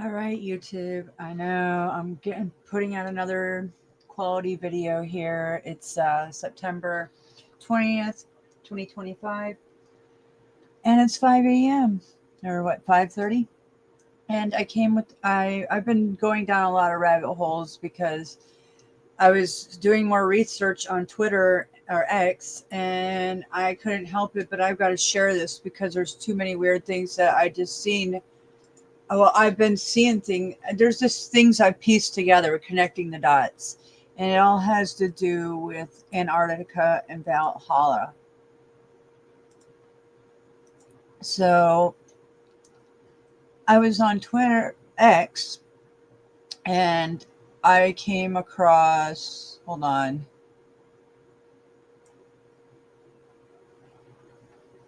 All right, YouTube. I know I'm putting out another quality video here. It's September 20th, 2025, and it's 5 a.m. or what, 5:30? And I've been going down a lot of rabbit holes because I was doing more research on Twitter or X, and I couldn't help it, but I've got to share this because there's too many weird things that I just seen. Well, I've been seeing things. There's just things I've pieced together, connecting the dots, and it all has to do with Antarctica and Valhalla. So I was on Twitter X, and I came across. Hold on.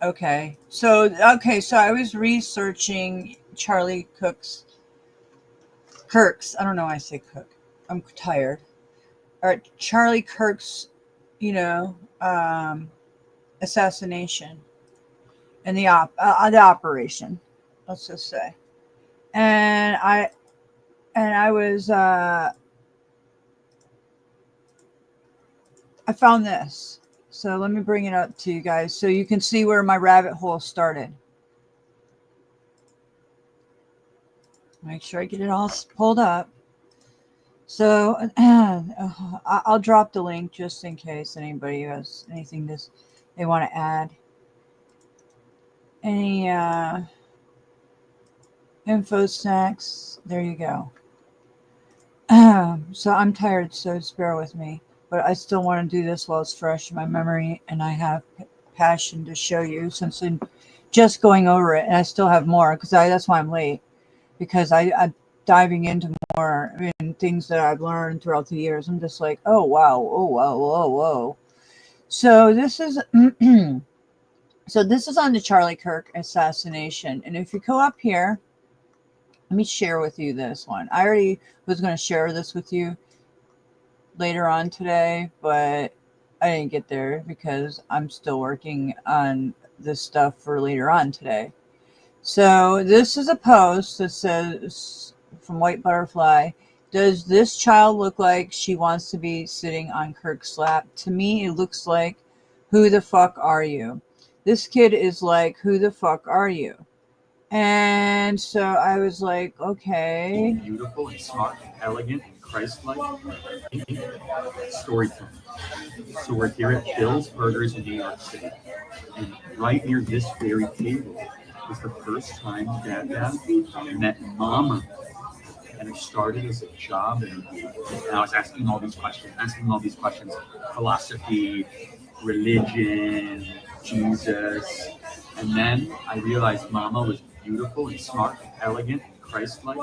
Okay, so I was researching Charlie Kirk's. I don't know why I say Cook. I'm tired. All right, Charlie Kirk's, you know, assassination and the operation. Let's just say, and I found this. So let me bring it up to you guys so you can see where my rabbit hole started. Make sure I get it all pulled up. So I'll drop the link just in case anybody has anything they want to add. Any info snacks. There you go. So I'm tired, so just bear with me. But I still want to do this while it's fresh in my memory, and I have passion to show you since I'm just going over it, and I still have more because that's why I'm late, because I'm diving into more things that I've learned throughout the years. I'm just like, oh wow, oh wow, whoa, whoa. So this is so this is on the Charlie Kirk assassination, and if you go up here, let me share with you this one. I already was going to share this with you later on today, but I didn't get there because I'm still working on this stuff for later on today. So this is a post that says from White Butterfly, does this child look like she wants to be sitting on Kirk's lap? To me, it looks like, who the fuck are you? This kid is like, who the fuck are you? And so I was like, okay. Beautiful and smart and elegant and Christ-like. Storytelling. So we're here at Bill's Burgers in New York City. And right near this very table was the first time Dad met Mama. And it started as a job interview. And I was asking all these questions, philosophy, religion, Jesus. And then I realized Mama was beautiful and smart and elegant and Christ-like.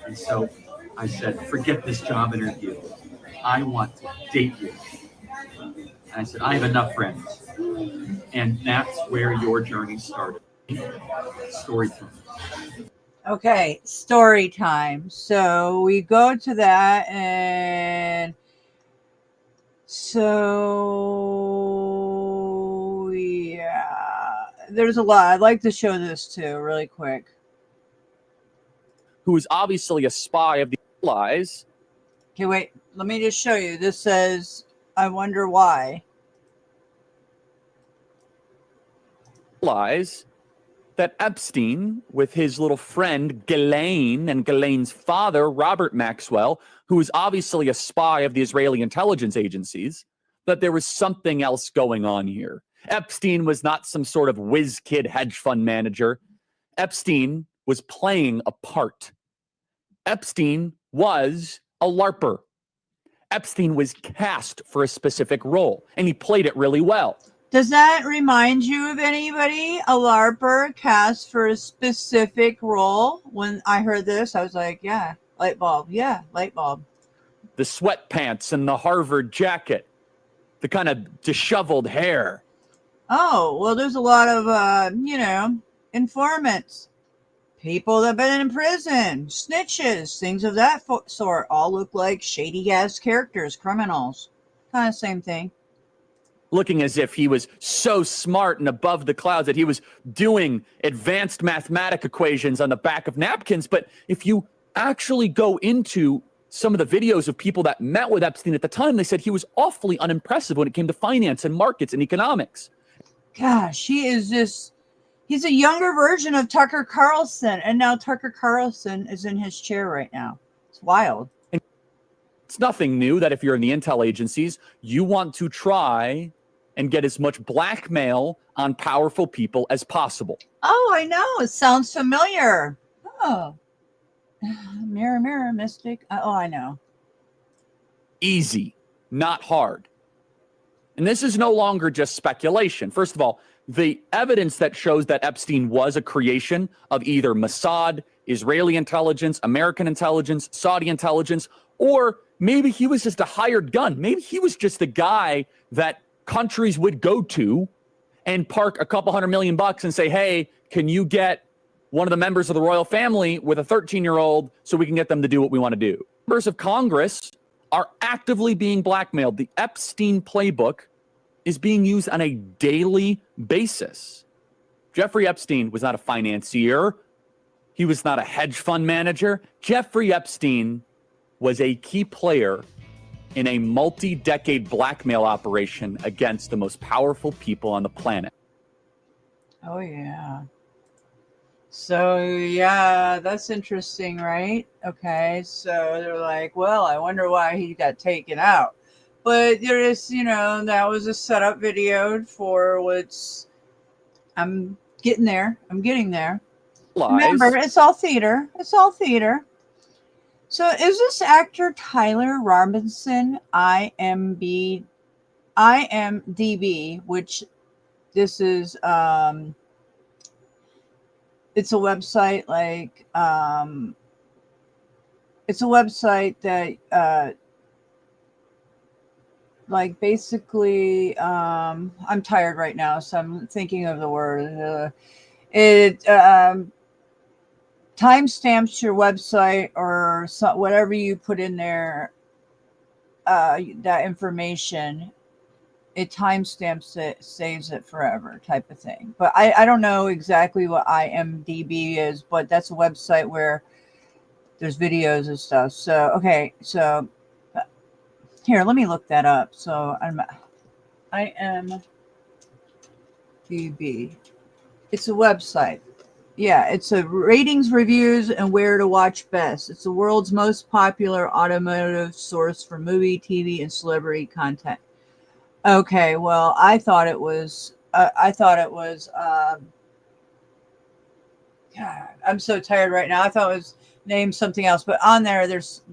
And so I said, forget this job interview. I want to date you. And I said, I have enough friends. And that's where your journey started. Story time. Okay, story time. So we go to that, and so yeah, there's a lot. I'd like to show this too really quick. Who is obviously a spy of the Allies. Okay, wait, let me just show you. This says, I wonder why. Allies. That Epstein, with his little friend Ghislaine and Ghislaine's father, Robert Maxwell, who is obviously a spy of the Israeli intelligence agencies, that there was something else going on here. Epstein was not some sort of whiz kid hedge fund manager. Epstein was playing a part. Epstein was a LARPer. Epstein was cast for a specific role, and he played it really well. Does that remind you of anybody? A LARPer cast for a specific role? When I heard this, I was like, yeah, light bulb. Yeah, light bulb. The sweatpants and the Harvard jacket. The kind of disheveled hair. Oh, well, there's a lot of, informants. People that have been in prison. Snitches. Things of that sort. All look like shady-ass characters. Criminals. Kind of same thing. Looking as if he was so smart and above the clouds that he was doing advanced mathematic equations on the back of napkins. But if you actually go into some of the videos of people that met with Epstein at the time. They said he was awfully unimpressive when it came to finance and markets and economics. Gosh, he's a younger version of Tucker Carlson. And now Tucker Carlson is in his chair right now. It's wild. It's nothing new that if you're in the intel agencies, you want to try and get as much blackmail on powerful people as possible. Oh, I know. It sounds familiar. Oh. Mirror, mirror, mystic. Oh, I know. Easy, not hard. And this is no longer just speculation. First of all, the evidence that shows that Epstein was a creation of either Mossad, Israeli intelligence, American intelligence, Saudi intelligence, or maybe he was just a hired gun. Maybe he was just the guy that countries would go to and park a couple $100 million and say, hey, can you get one of the members of the royal family with a 13-year-old so we can get them to do what we want to do? Members of Congress are actively being blackmailed. The Epstein playbook is being used on a daily basis. Jeffrey Epstein was not a financier. He was not a hedge fund manager. Jeffrey Epstein was a key player in a multi-decade blackmail operation against the most powerful people on the planet. Oh, yeah. So, yeah, that's interesting, right? Okay, so they're like, well, I wonder why he got taken out. But there is, that was a setup video for what's... I'm getting there. Remember, it's all theater. So is this actor Tyler Robinson, IMDb, which this is, it's a website it's a website that, basically, I'm tired right now, so I'm thinking of the word. It timestamps your website or whatever you put in there, that information. It timestamps it, saves it forever, type of thing. But I don't know exactly what IMDb is, but that's a website where there's videos and stuff. So, okay, so here, let me look that up. So IMDb. It's a website. Yeah, it's a ratings, reviews, and where to watch best. It's the world's most popular automotive source for movie, TV, and celebrity content. Okay, well, I thought it was. God, I'm so tired right now. I thought it was named something else, but on there's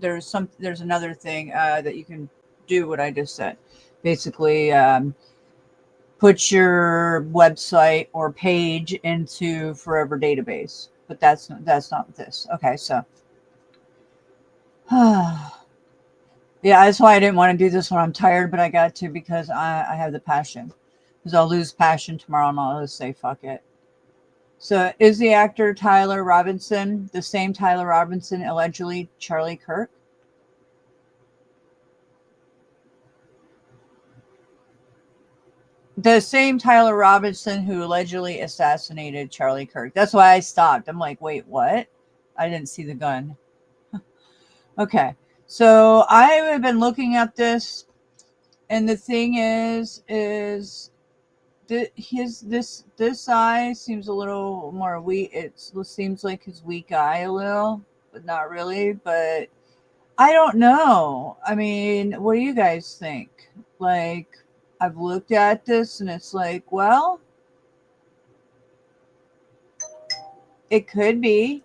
another thing that you can do what I just said. Basically, put your website or page into forever database, but that's not this. Okay, so yeah, that's why I didn't want to do this when I'm tired, but I got to because I have the passion. Because I'll lose passion tomorrow and I'll just say fuck it. So is the actor Tyler Robinson the same Tyler Robinson, allegedly Charlie Kirk? The same Tyler Robinson who allegedly assassinated Charlie Kirk. That's why I stopped. I'm like, wait, what? I didn't see the gun. Okay. So I have been looking at this, and the thing is this eye seems a little more weak. It seems like his weak eye a little, but not really. But I don't know. I mean, what do you guys think? Like, I've looked at this, and it's like, well, it could be.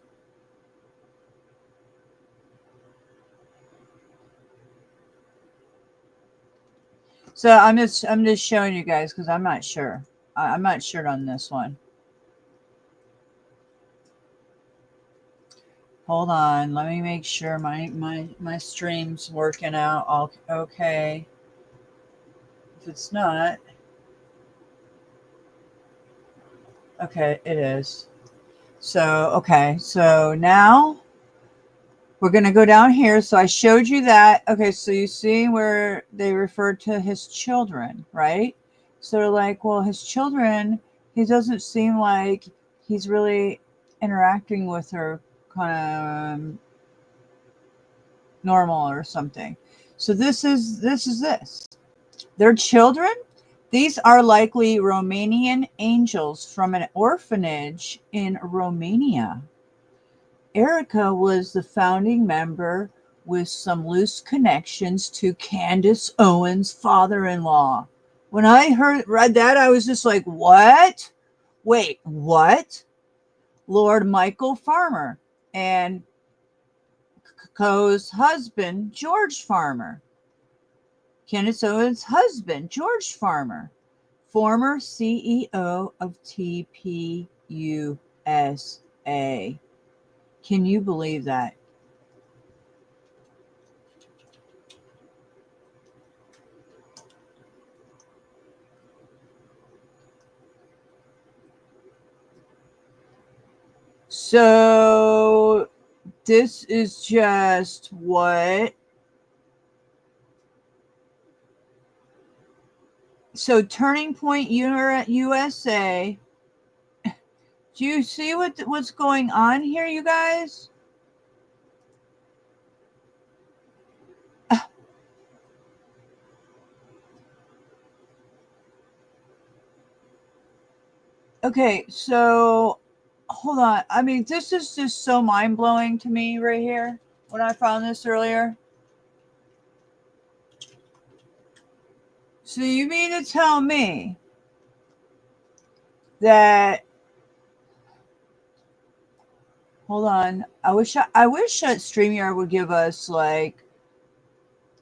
So I'm just showing you guys because I'm not sure. I'm not sure on this one. Hold on, let me make sure my stream's working out all okay. If it's not, okay, it is. So okay, so now we're going to go down here. So I showed you that. Okay, so you see where they referred to his children, right? So they're like, well, his children, he doesn't seem like he's really interacting with her kind of normal or something. So this is their children. These are likely Romanian angels from an orphanage in Romania. Erica was the founding member with some loose connections to Candace Owens' father-in-law. When I read that, I was just like, what? Wait, what? Lord Michael Farmer and Co's husband, George Farmer. Candace Owens' husband, George Farmer, former CEO of TPUSA. Can you believe that? So this is just what. So Turning Point USA. Do you see what's going on here, you guys? Okay, so hold on. I mean, this is just so mind-blowing to me right here when I found this earlier. So you mean to tell me that, hold on, I wish that StreamYard would give us like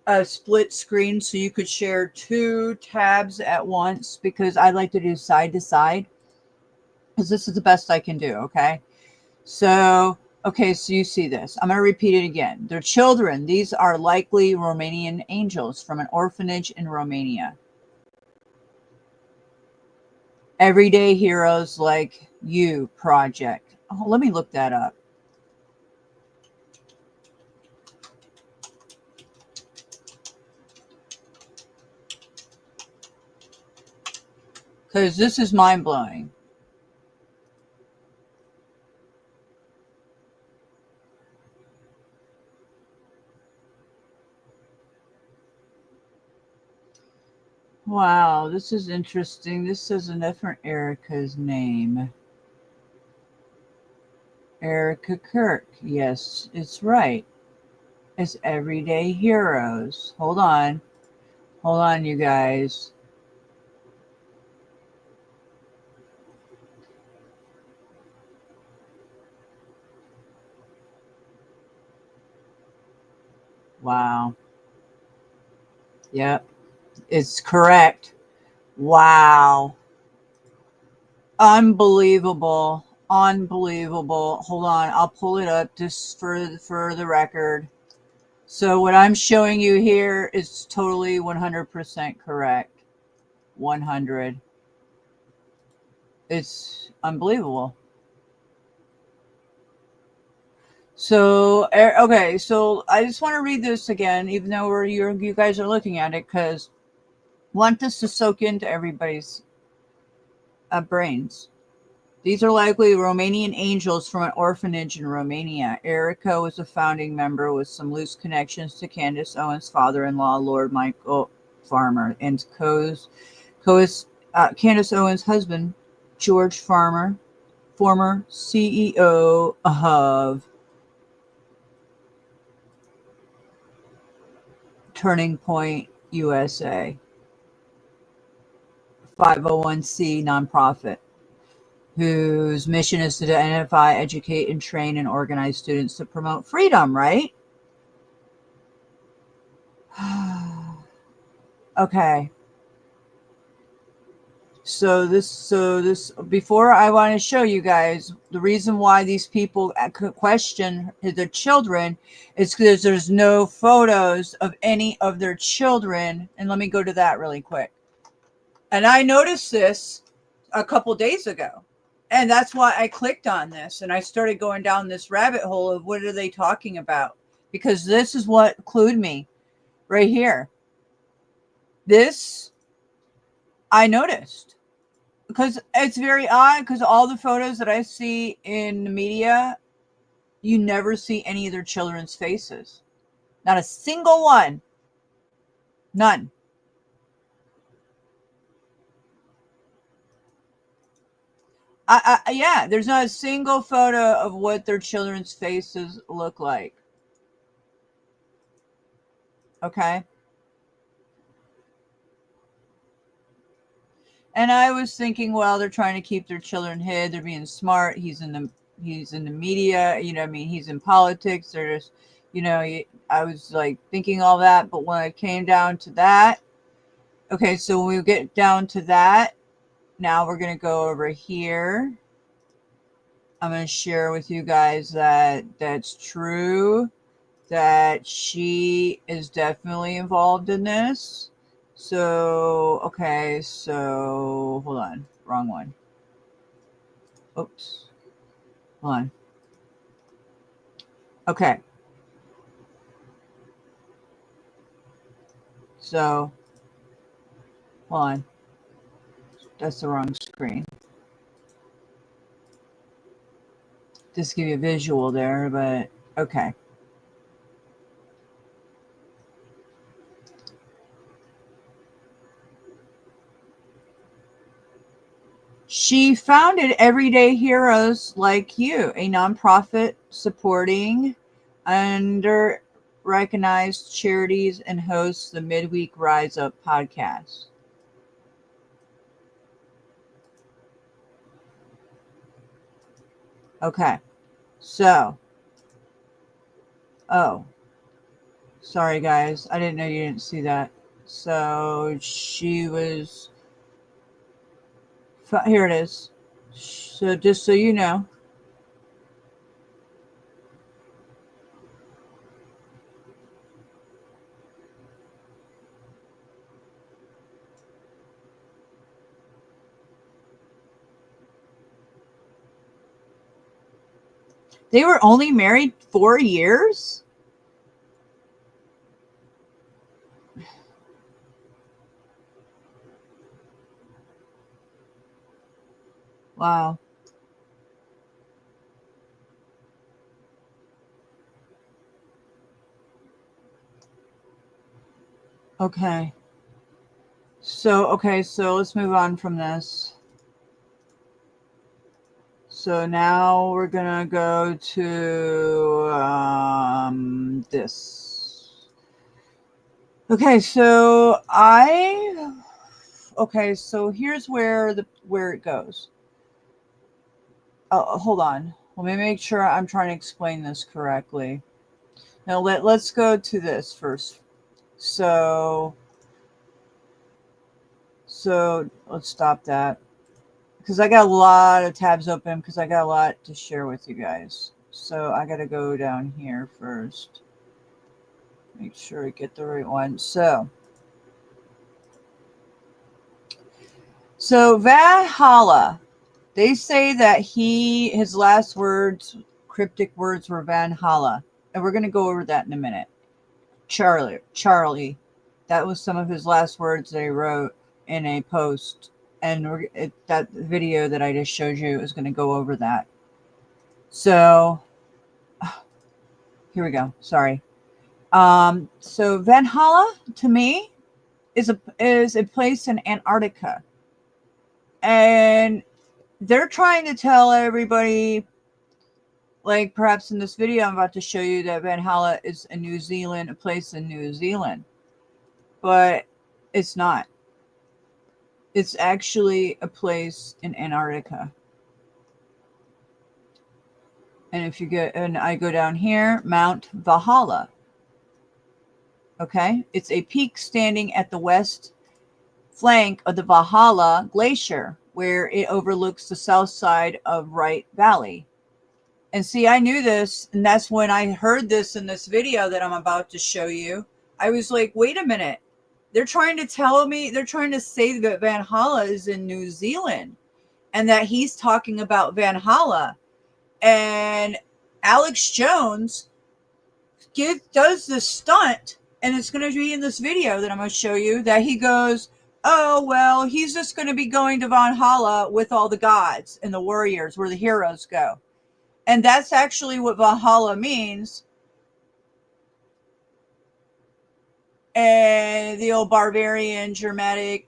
a split screen so you could share 2 tabs at once, because I like to do side to side, because this is the best I can do. Okay, so you see this. I'm going to repeat it again. Their children, these are likely Romanian angels from an orphanage in Romania. Everyday Heroes Like You project. Oh, let me look that up. Because this is mind-blowing. Wow, this is interesting. This is a different Erica's name. Erica Kirk. Yes, it's right. It's Everyday Heroes. Hold on. Hold on, you guys. Wow. Yep, it's correct. Wow. Unbelievable. Unbelievable. Hold on. I'll pull it up just for the record. So what I'm showing you here is totally 100% correct. 100. It's unbelievable. So, okay, so I just want to read this again, even though you guys are looking at it, because I want this to soak into everybody's brains. These are likely Romanian angels from an orphanage in Romania. Erica was a founding member with some loose connections to Candace Owens' father-in-law, Lord Michael Farmer, and Candace Owens' husband, George Farmer, former CEO of Turning Point USA, 501c nonprofit, whose mission is to identify, educate, and train and organize students to promote freedom, right? Okay. So this before I want to show you guys the reason why these people question their children is because there's no photos of any of their children. And let me go to that really quick. And I noticed this a couple days ago. And that's why I clicked on this and I started going down this rabbit hole of what are they talking about? Because this is what clued me right here. This I noticed. Because it's very odd, because all the photos that I see in the media, you never see any of their children's faces. Not a single one. None. Yeah, there's not a single photo of what their children's faces look like. Okay. And I was thinking, well, they're trying to keep their children hid. They're being smart. He's in the media. You know, I mean, he's in politics. They're just, you know, I was like thinking all that. But when it came down to that, okay, so when we get down to that, now we're going to go over here. I'm going to share with you guys that that's true, that she is definitely involved in this. So, okay, so hold on, wrong one. Oops, hold on. Okay. So, hold on. That's the wrong screen. Just give you a visual there, but okay. She founded Everyday Heroes Like You, a nonprofit supporting under recognized charities, and hosts the Midweek Rise Up podcast. Okay, so, oh, sorry guys, I didn't know you didn't see that. So she was, here it is. So just so you know, they were only married 4 years? Wow. Okay. So let's move on from this. So now we're gonna go to this. Okay, so here's where it goes. Oh, hold on. Let me make sure I'm trying to explain this correctly. Now let's go to this first. So let's stop that, because I got a lot of tabs open because I got a lot to share with you guys. So I got to go down here first. Make sure I get the right one. So Vahalla, they say that his last words, cryptic words, were Vahalla. And we're going to go over that in a minute. Charlie. That was some of his last words that he wrote in a post. And that video that I just showed you is going to go over that. So, here we go. Sorry. So Vahalla, to me, is a place in Antarctica. And they're trying to tell everybody, like perhaps in this video I'm about to show you, that Vahalla is a place in New Zealand. But it's not. It's actually a place in Antarctica. And if you I go down here, Mount Vahalla. Okay, it's a peak standing at the west flank of the Vahalla Glacier, where it overlooks the south side of Wright Valley. And see, I knew this, and that's when I heard this in this video that I'm about to show you. I was like, wait a minute. They're trying to say that Vahalla is in New Zealand and that he's talking about Vahalla. And Alex Jones does this stunt, and it's going to be in this video that I'm going to show you, that he goes, oh, well, he's just going to be going to Valhalla with all the gods and the warriors, where the heroes go. And that's actually what Valhalla means. and the old barbarian Germanic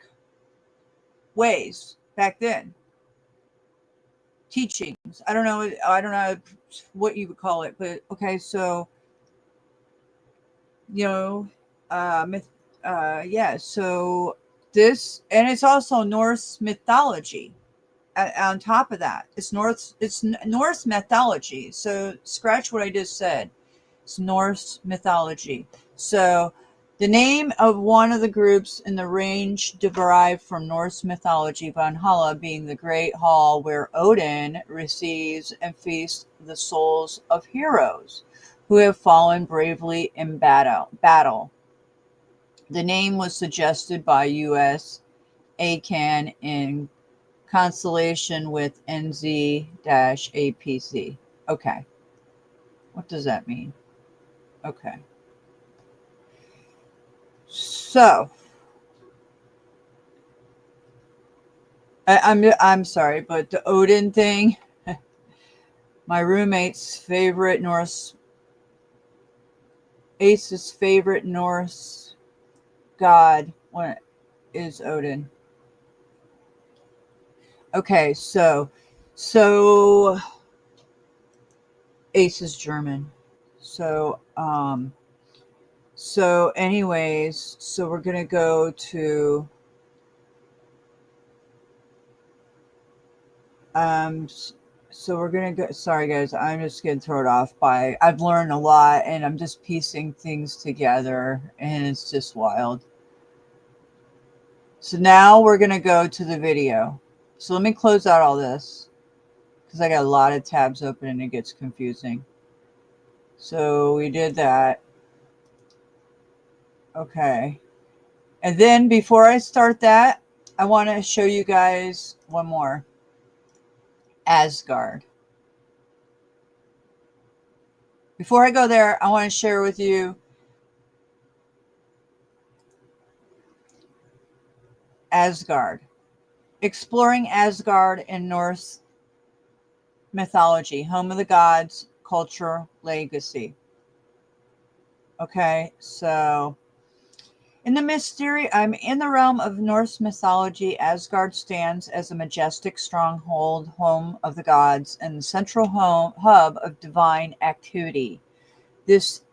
ways back then. Teachings. I don't know what you would call it, but okay, so you know, myth, yeah, so this, and it's also Norse mythology. On top of that, it's Norse mythology. So scratch what I just said. It's Norse mythology. So the name of one of the groups in the range derived from Norse mythology, Valhalla being the great hall where Odin receives and feasts the souls of heroes who have fallen bravely in battle. The name was suggested by U.S. ACAN in constellation with NZ-APC. Okay. What does that mean? Okay. So, I'm sorry, but the Odin thing, my roommate's favorite Norse, Ace's favorite Norse god is Odin. Okay, so Ace is German. So anyways, so we're gonna go to so we're gonna go. Sorry guys, I'm just getting thrown off by, I've learned a lot and I'm just piecing things together and it's just wild. So now we're gonna go to the video. So let me close out all this because I got a lot of tabs open and it gets confusing. So we did that. Okay. And then before I start that, I want to show you guys one more. Asgard. Before I go there, I want to share with you Asgard. Exploring Asgard in Norse mythology, home of the gods, culture, legacy. Okay, so in the realm of Norse mythology, Asgard stands as a majestic stronghold, home of the gods, and the central hub of divine activity. This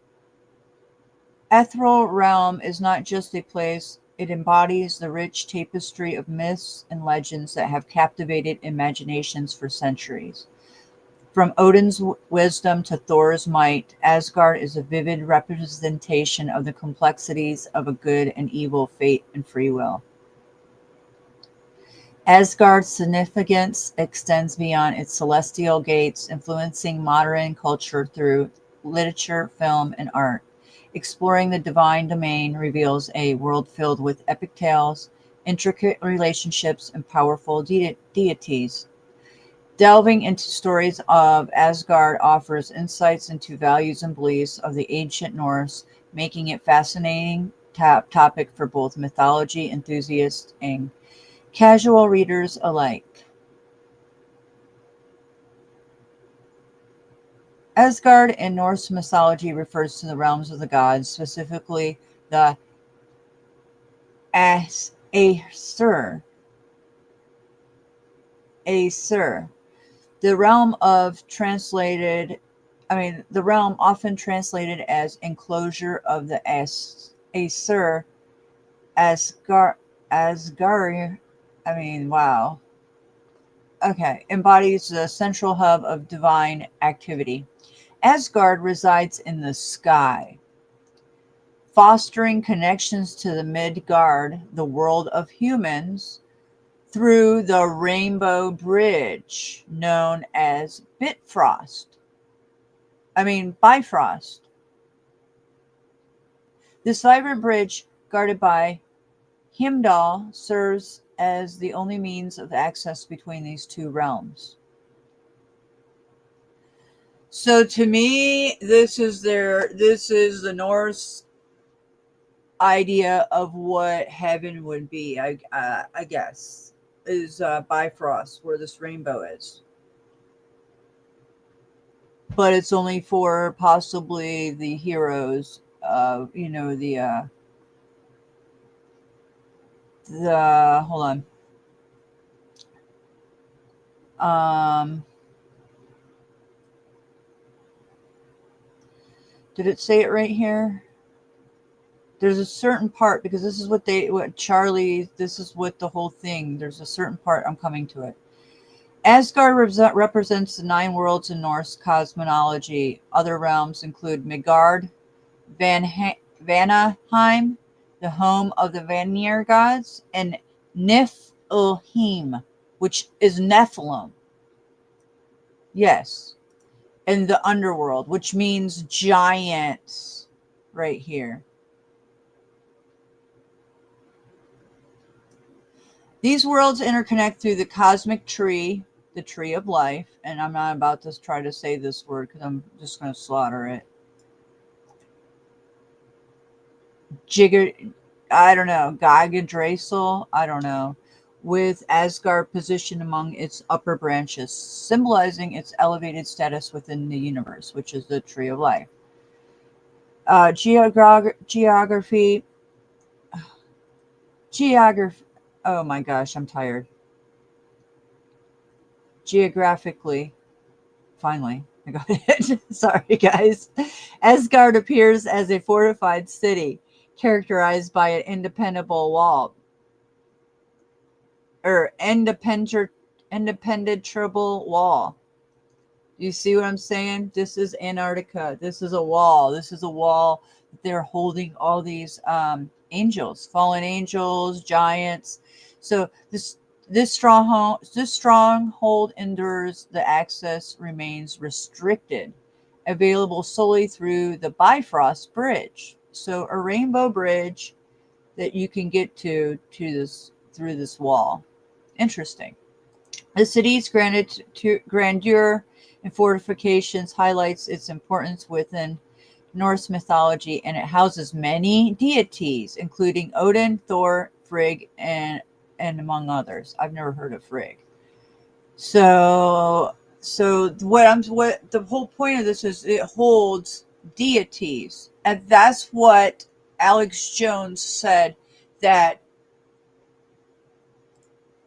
ethereal realm is not just a place, it embodies the rich tapestry of myths and legends that have captivated imaginations for centuries. From Odin's wisdom to Thor's might, Asgard is a vivid representation of the complexities of a good and evil, fate and free will. Asgard's significance extends beyond its celestial gates, influencing modern culture through literature, film, and art. Exploring the divine domain reveals a world filled with epic tales, intricate relationships, and powerful deities. Delving into stories of Asgard offers insights into values and beliefs of the ancient Norse, making it fascinating topic for both mythology enthusiasts and casual readers alike. Asgard in Norse mythology refers to the realms of the gods, specifically the Aesir. The realm often translated as enclosure of the Aesir, Asgard, wow. Okay, embodies the central hub of divine activity. Asgard resides in the sky, fostering connections to the Midgard, the world of humans, through the Rainbow Bridge, known as Bifrost. This vibrant bridge, guarded by Heimdall, serves as the only means of access between these two realms. So to me, this is the Norse idea of what heaven would be, I guess, is Bifrost, where this rainbow is. But it's only for possibly the heroes, hold on. Did it say it right here? There's a certain part, because this is what Charlie, this is what the whole thing, there's a certain part, I'm coming to it. Asgard represents the 9 worlds in Norse cosmology. Other realms include Midgard, Vanaheim, the home of the Vanir gods, and Niflheim, which is Nephilim. Yes. And the underworld, which means giants, right here. These worlds interconnect through the cosmic tree, the tree of life, and I'm not about to try to say this word because I'm just going to slaughter it. I don't know, Gygadrassil, I don't know, with Asgard positioned among its upper branches, symbolizing its elevated status within the universe, which is the tree of life. Geography. Oh my gosh, I'm tired. Geographically, finally, I got it. Sorry, guys. Asgard appears as a fortified city, characterized by an impenetrable wall, or impenetrable wall. You see what I'm saying? This is Antarctica. This is a wall. This is a wall. They're holding all these angels, fallen angels, giants. So this stronghold endures. The access remains restricted, available solely through the Bifrost Bridge. So a rainbow bridge that you can get to this through this wall. Interesting. The city's grandeur and fortifications highlights its importance within Norse mythology, and it houses many deities, including Odin, Thor, Frigg, and among others. I've never heard of Frigg. So what the whole point of this is, it holds deities, and that's what Alex Jones said. That,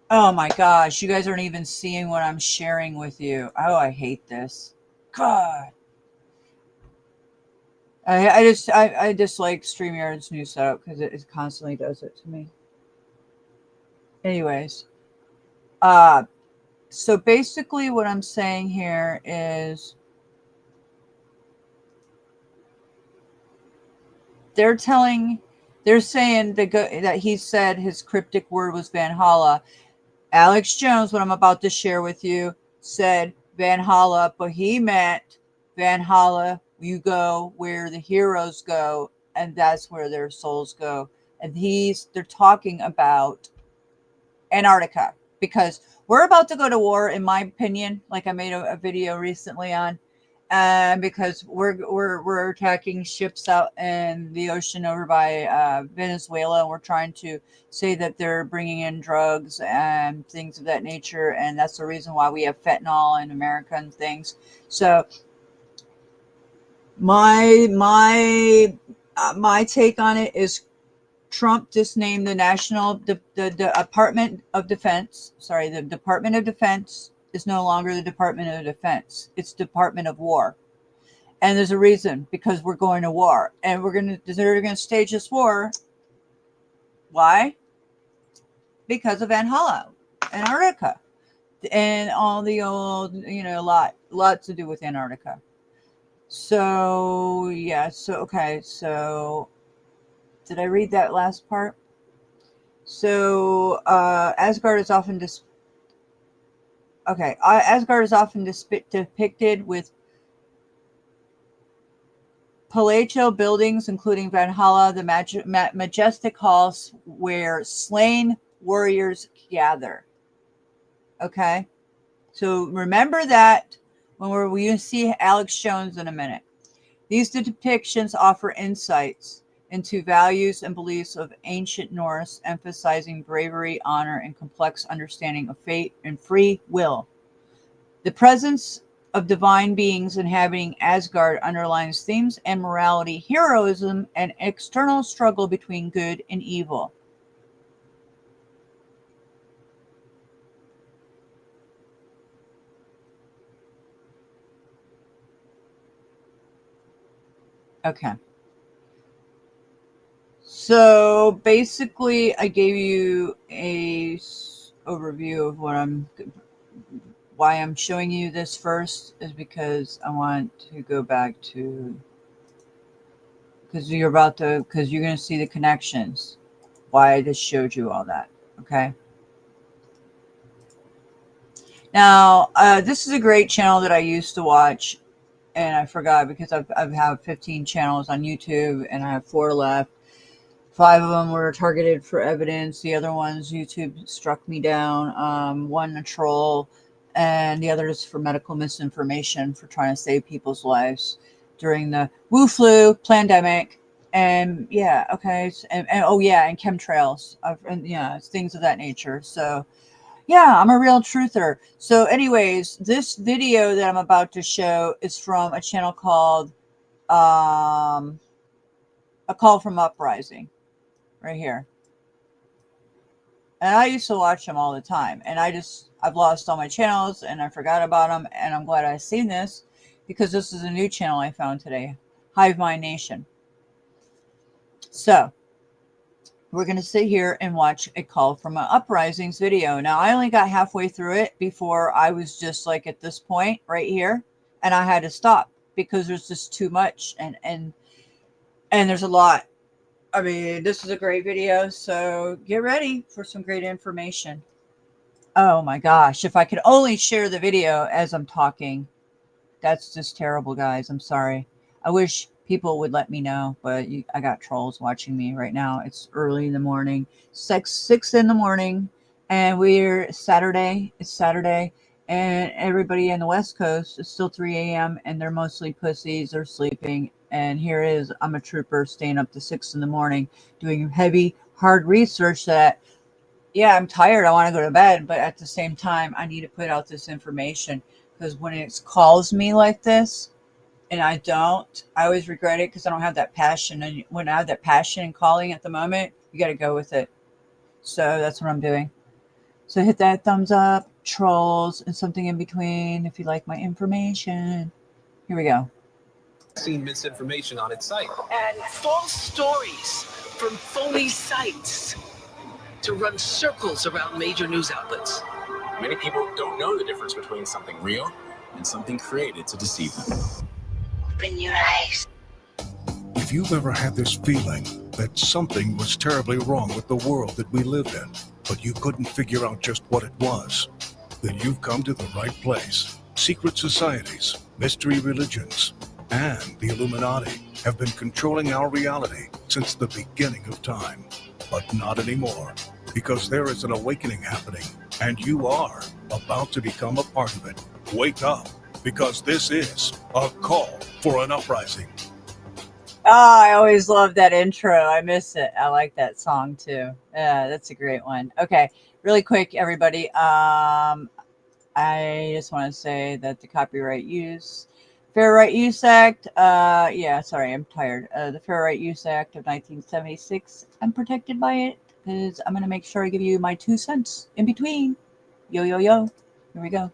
oh my gosh, you guys aren't even seeing what I'm sharing with you. Oh, I hate this. God. I just like StreamYard's new setup because it constantly does it to me. Anyways, so basically what I'm saying here is they're saying that he said his cryptic word was Valhalla. Alex Jones, what I'm about to share with you, said Valhalla, but he meant Valhalla, you go where the heroes go, and that's where their souls go. And they're talking about Antarctica, because we're about to go to war, in my opinion. Like I made a video recently on, because we're attacking ships out in the ocean over by Venezuela, and we're trying to say that they're bringing in drugs and things of that nature, and that's the reason why we have fentanyl in America and things. So my take on it is Trump just named the Department of Defense. Sorry, the Department of Defense is no longer the Department of Defense. It's Department of War. And there's a reason, because we're going to war, and they're going to stage this war. Why? Because of Valhalla, Antarctica, and all the old, lot to do with Antarctica. So yeah, so did I read that last part? So Asgard is often depicted with palatial buildings, including Valhalla, the majestic halls where slain warriors gather. Okay, so remember that when we see Alex Jones in a minute. These depictions offer insights into values and beliefs of ancient Norse, emphasizing bravery, honor, and complex understanding of fate and free will. The presence of divine beings inhabiting Asgard underlines themes and morality, heroism, and external struggle between good and evil. Okay. So basically, I gave you a overview of why I'm showing you this first is because I want to go back to, because you're going to see the connections, why I just showed you all that. Okay. Now, this is a great channel that I used to watch, and I forgot because I have 15 channels on YouTube, and I have 4 left. 5 of them were targeted for evidence. The other ones, YouTube struck me down. One a troll, and the other is for medical misinformation for trying to save people's lives during the Wu flu pandemic. And yeah, okay, and oh yeah, and chemtrails, and yeah, things of that nature. So yeah, I'm a real truther. So anyways, this video that I'm about to show is from a channel called A Call from Uprising, right here. And I used to watch them all the time, and I've lost all my channels and I forgot about them, and I'm glad I've seen this because this is a new channel I found today, Hive Mind Nation. So we're going to sit here and watch A Call from an Uprising's video. Now, I only got halfway through it before I was just like at this point right here, and I had to stop because there's just too much, and there's a lot. I mean, this is a great video, so get ready for some great information. Oh my gosh, if I could only share the video as I'm talking. That's just terrible, guys. I'm sorry. I wish people would let me know, but I got trolls watching me right now. It's early in the morning, 6 in the morning, and it's Saturday, and everybody in the West Coast, it's still 3 a.m., and they're mostly pussies. They're sleeping. And here is, I'm a trooper staying up to 6 in the morning doing heavy, hard research that, yeah, I'm tired. I want to go to bed. But at the same time, I need to put out this information because when it calls me like this and I always regret it because I don't have that passion. And when I have that passion in calling at the moment, you got to go with it. So that's what I'm doing. So hit that thumbs up, trolls, and something in between if you like my information. Here we go. Seen misinformation on its site. And false stories from phony sites to run circles around major news outlets. Many people don't know the difference between something real and something created to deceive them. Open your eyes. If you've ever had this feeling that something was terribly wrong with the world that we live in, but you couldn't figure out just what it was, then you've come to the right place. Secret societies, mystery religions, and the Illuminati have been controlling our reality since the beginning of time. But not anymore, because there is an awakening happening, and you are about to become a part of it. Wake up, because this is A Call for an Uprising. Oh, I always love that intro. I miss it. I like that song too. Yeah, that's a great one. Okay, really quick, everybody. I just want to say that the Fair Right Use Act, sorry, I'm tired. The Fair Right Use Act of 1976, I'm protected by it because I'm going to make sure I give you my 2 cents in between. Yo, yo, yo. Here we go.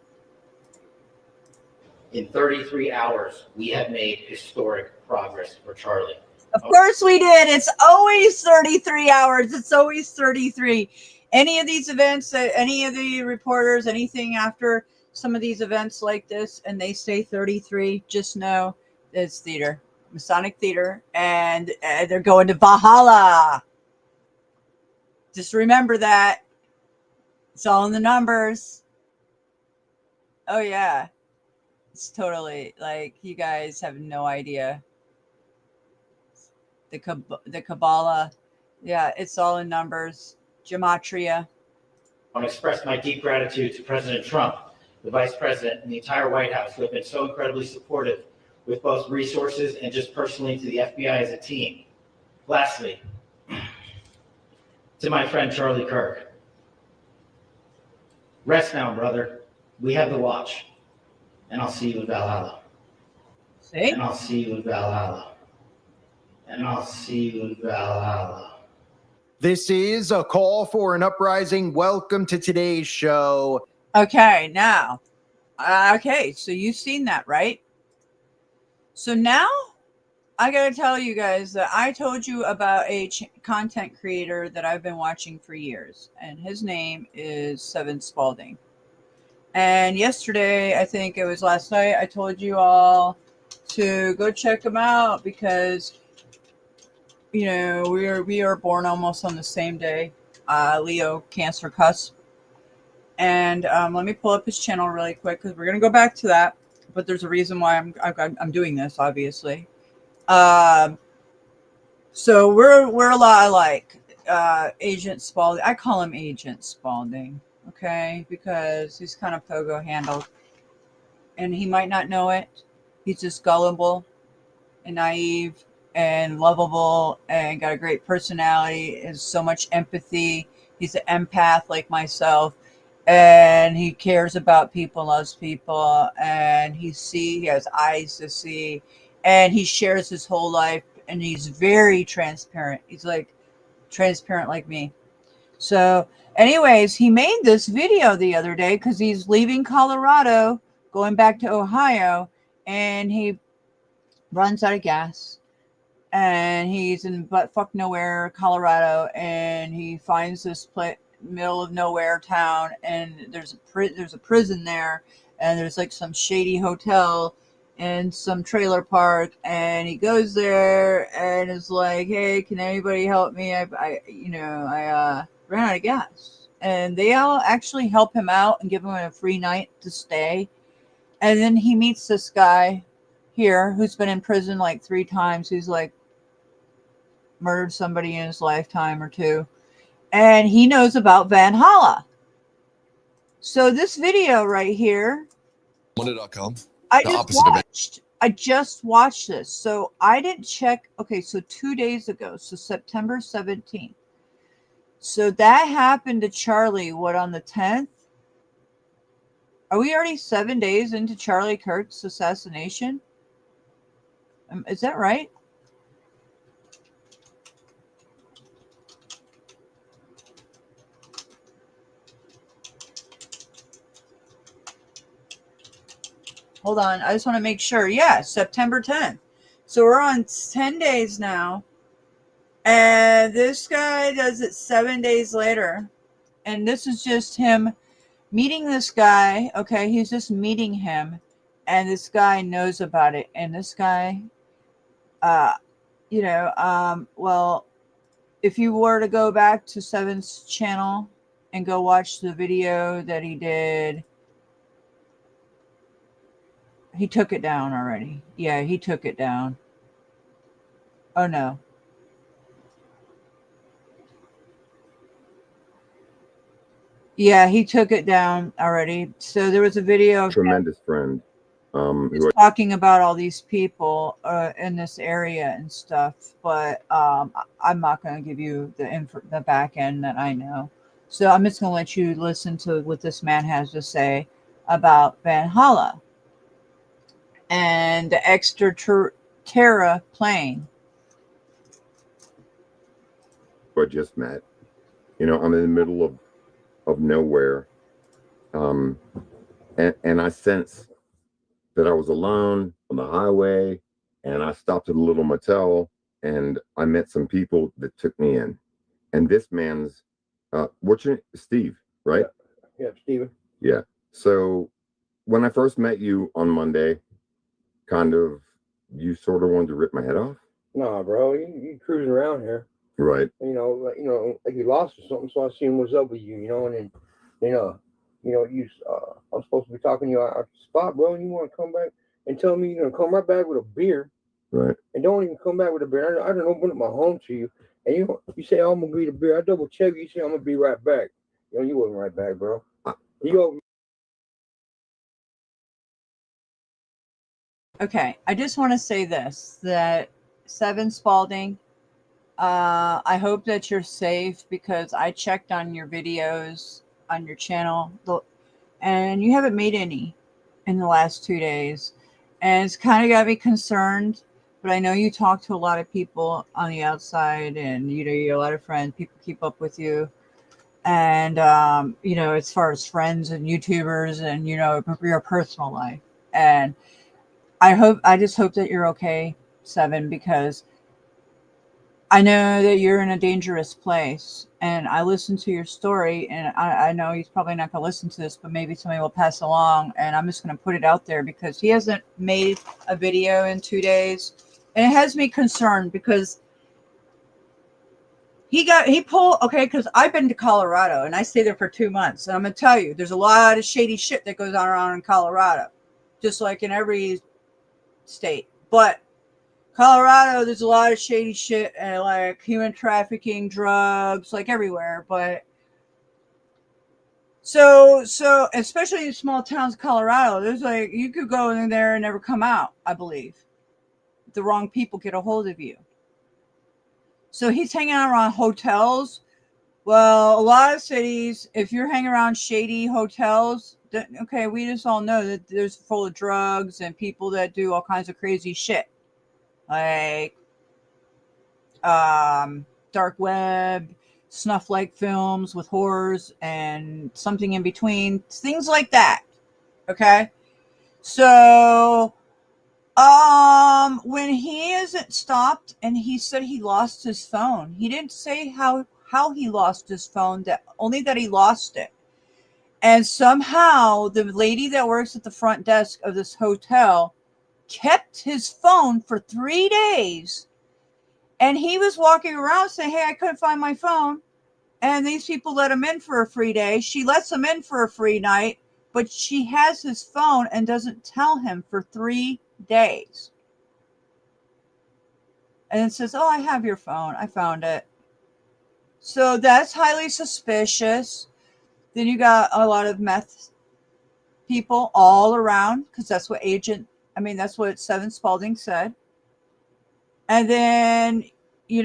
In 33 hours, we have made historic progress for Charlie. Of course we did. It's always 33 hours. It's always 33. Any of these events, any of the reporters, anything after some of these events like this, and they say 33, just know it's theater, Masonic theater, and they're going to Vahalla. Just remember that. It's all in the numbers. Oh, yeah. It's totally, like, you guys have no idea. The Kabbalah, yeah, it's all in numbers. Gematria. I want to express my deep gratitude to President Trump, the Vice President, and the entire White House who have been so incredibly supportive with both resources and just personally to the FBI as a team. Lastly, to my friend Charlie Kirk. Rest now, brother. We have the watch. And I'll see you in Valhalla. See? And I'll see you in Valhalla. And I'll see you in Valhalla. This is A Call for an Uprising. Welcome to today's show. Okay, now. So you've seen that, right? So now I gotta tell you guys that I told you about a content creator that I've been watching for years, and his name is Seven Spalding. And yesterday, I think it was last night, I told you all to go check him out because, you know, we are born almost on the same day, Leo Cancer cusp. And let me pull up his channel really quick because we're gonna go back to that. But there's a reason why I'm doing this, obviously. So we're a lot alike. Agent Spalding. I call him Agent Spalding, okay, because he's kind of pogo handled, and he might not know it. He's just gullible and naive and lovable and got a great personality. Has so much empathy. He's an empath like myself, and he cares about people, loves people, and he has eyes to see, and he shares his whole life, and he's very transparent. He's like transparent like me. So anyways, he made this video the other day because he's leaving Colorado, going back to Ohio, and he runs out of gas, and he's in buttfuck nowhere, Colorado, and he finds this middle of nowhere town, and there's a prison there, and there's like some shady hotel and some trailer park, and he goes there and is like, hey, can anybody help me? I ran out of gas. And they all actually help him out and give him a free night to stay. And then he meets this guy here who's been in prison like 3 times, who's like murdered somebody in his lifetime or 2. And he knows about Vahalla. So this video right here, Monday.com. I just watched this. So I didn't check. Okay, so 2 days ago, so September 17th. So that happened to Charlie, what, on the 10th? Are we already 7 days into Charlie Kirk's assassination? Is that right? Hold on. I just want to make sure. Yeah, September 10th. So we're on 10 days now. And this guy does it 7 days later. And this is just him meeting this guy. Okay, he's just meeting him. And this guy knows about it. And this guy, well, if you were to go back to Seven's channel and go watch the video that he did, he took it down already. Yeah, he took it down. Oh, no. Yeah, he took it down already. So there was a video of tremendous friend. He's talking about all these people in this area and stuff. But I'm not going to give you the back end that I know. So I'm just going to let you listen to what this man has to say about Vahalla and the extraterra plane. Who I just met. You know, I'm in the middle of nowhere. And I sensed that I was alone on the highway, and I stopped at a little motel, and I met some people that took me in. And this man's, what's your name? Steve, right? Yeah, Steven. Yeah. So when I first met you on Monday, kind of, you sort of wanted to rip my head off? Nah, bro, you cruising around here. Right. You know, like you lost or something, so I seen what's up with you, and then, I'm supposed to be talking to you out the spot, bro, and you want to come back and tell me you're going to come right back with a beer. Right. And don't even come back with a beer. I don't open up my home to you. And you say, oh, I'm going to get a beer. I double check you. You say, I'm going to be right back. You wasn't right back, bro. Okay, I just want to say this, that Seven Spalding, I hope that you're safe, because I checked on your videos on your channel, and you haven't made any in the last 2 days. And it's kind of got me concerned, but I know you talk to a lot of people on the outside, and you have a lot of friends, people keep up with you. And, as far as friends and YouTubers and, your personal life. And I just hope that you're okay, Seven, because I know that you're in a dangerous place, and I listened to your story, and I know he's probably not going to listen to this, but maybe somebody will pass along, and I'm just going to put it out there because he hasn't made a video in 2 days, and it has me concerned because because I've been to Colorado, and I stay there for 2 months, and I'm going to tell you, there's a lot of shady shit that goes on around in Colorado, just like in every state, but Colorado, there's a lot of shady shit and like human trafficking, drugs, like everywhere. But so especially in small towns, Colorado, there's like you could go in there and never come out. I believe the wrong people get a hold of you. So he's hanging out around hotels. Well, a lot of cities, if you're hanging around shady hotels, then, okay, we just all know that there's full of drugs and people that do all kinds of crazy shit. Like dark web, snuff-like films with horrors and something in between, things like that. Okay, so when he isn't stopped, and he said he lost his phone, he didn't say how he lost his phone, that only that he lost it. And somehow the lady that works at the front desk of this hotel kept his phone for 3 days, and he was walking around saying, hey, I couldn't find my phone, and these people let him in for a free day. She lets him in for a free night, but she has his phone and doesn't tell him for 3 days, and it says, oh, I have your phone, I found it. So that's highly suspicious. Then you got a lot of meth people all around, because that's what that's what Seven Spalding said. And then, you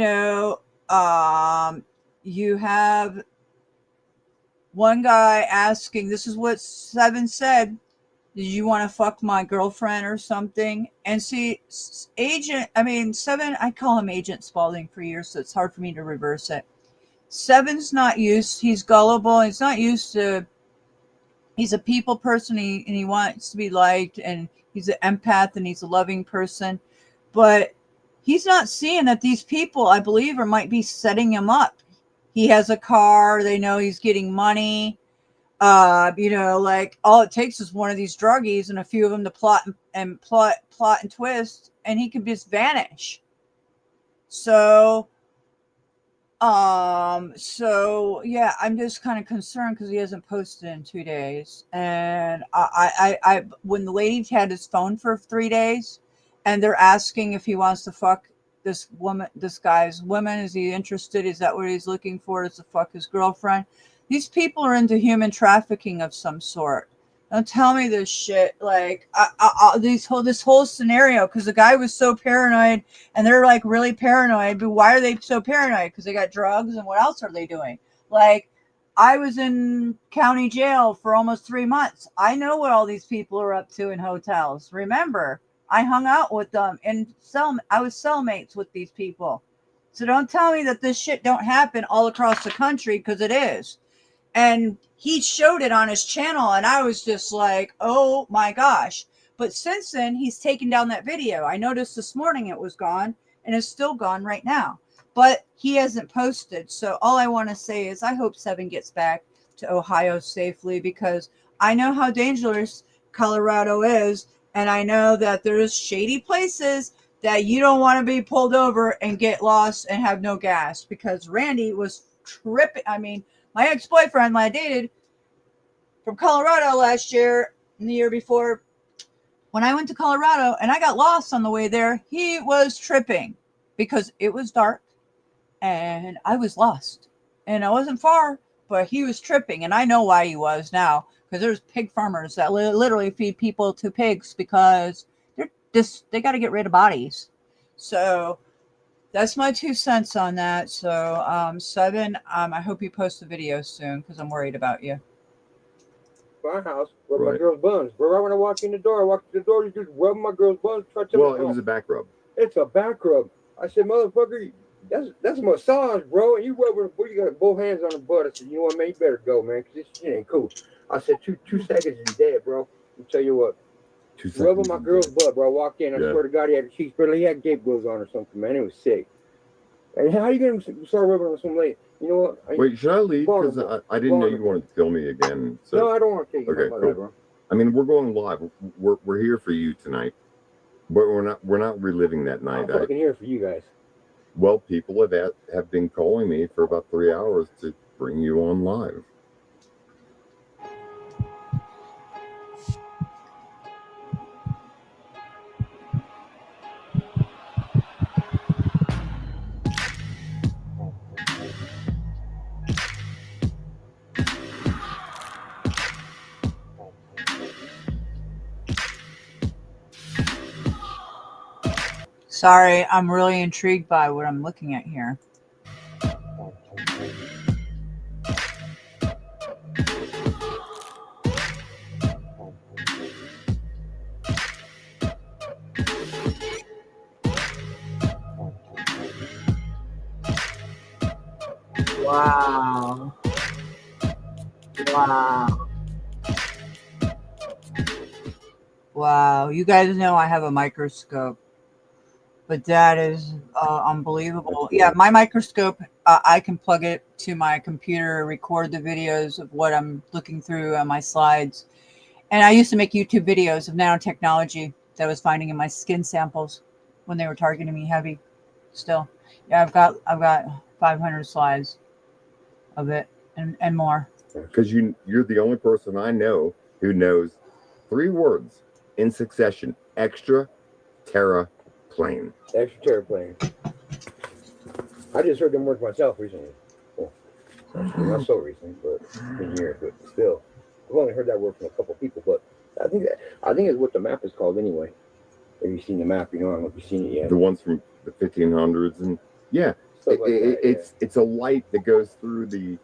have one guy asking, this is what Seven said, did you want to fuck my girlfriend or something? And see, Seven, I call him Agent Spalding for years, so it's hard for me to reverse it. Seven's not used, he's gullible, he's not used to, he's a people person, and he wants to be liked, and he's an empath, and he's a loving person. But he's not seeing that these people, I believe, might be setting him up. He has a car, they know he's getting money. Like all it takes is one of these druggies and a few of them to plot and twist, and he can just vanish. So yeah, I'm just kind of concerned because he hasn't posted in 2 days. And I when the lady had his phone for 3 days, and they're asking if he wants to fuck this guy's woman, is he interested? Is that what he's looking for? Is to fuck his girlfriend? These people are into human trafficking of some sort. Don't tell me this shit. Like this whole scenario, because the guy was so paranoid, and they're like really paranoid. But why are they so paranoid? Because they got drugs, and what else are they doing? Like, I was in county jail for almost 3 months. I know what all these people are up to in hotels. Remember, I hung out with them, and I was cellmates with these people. So don't tell me that this shit don't happen all across the country, because it is. And he showed it on his channel, and I was just like, oh my gosh. But since then, he's taken down that video. I noticed this morning it was gone, and it's still gone right now. But he hasn't posted. So all I want to say is I hope Seven gets back to Ohio safely, because I know how dangerous Colorado is, and I know that there's shady places that you don't want to be pulled over and get lost and have no gas, because Randy was tripping. My ex-boyfriend, when I dated from Colorado last year and the year before, when I went to Colorado and I got lost on the way there, he was tripping because it was dark and I was lost. And I wasn't far, but he was tripping. And I know why he was now, because there's pig farmers that literally feed people to pigs because they got to get rid of bodies. So that's my 2 cents on that. So, Seven, I hope you post a video soon, because I'm worried about you. My house, rub my girl's buns. Right when I walk in the door, you just rub my girl's buns. Well, it was a back rub. It's a back rub. I said, motherfucker, that's a massage, bro. And you rubbing, you got both hands on the butt. I said, you know what, man, you better go, man, because this shit ain't cool. I said, two seconds and you're dead, bro. I'll tell you what. 2 rubbing seconds. my girl's butt, bro. I walked in. I Yeah. swear to God, he had cheeks, but he had gape gloves on or something, man. It was sick. And how you gonna start rubbing on some lady? You know what? Wait, should I leave? Because Vulnerable. I didn't know you Vulnerable. wanted to kill me again. So No, I don't want to take you okay, about cool. that, bro. I mean, we're going live. We're here for you tonight, but we're not reliving that I'm night. fucking here for you guys. Well, people have been calling me for about 3 hours to bring you on live. Sorry, I'm really intrigued by what I'm looking at here. Wow. Wow. Wow. You guys know I have a microscope, but that is unbelievable. Yeah, my microscope, I can plug it to my computer, record the videos of what I'm looking through on my slides. And I used to make YouTube videos of nanotechnology that I was finding in my skin samples when they were targeting me heavy. Still, yeah, I've got 500 slides of it and more. Because you're the only person I know who knows 3 words in succession: extra terra plane. Extra terraplane. I just heard them words myself recently. Well, actually, not so recently, but in years, but still. I've only heard that word from a couple people, but I think it's what the map is called anyway. Have you seen the map? You know, I don't know if you've seen it yet. The ones from the 1500s, and yeah, Stuff like that, it's a light that goes through the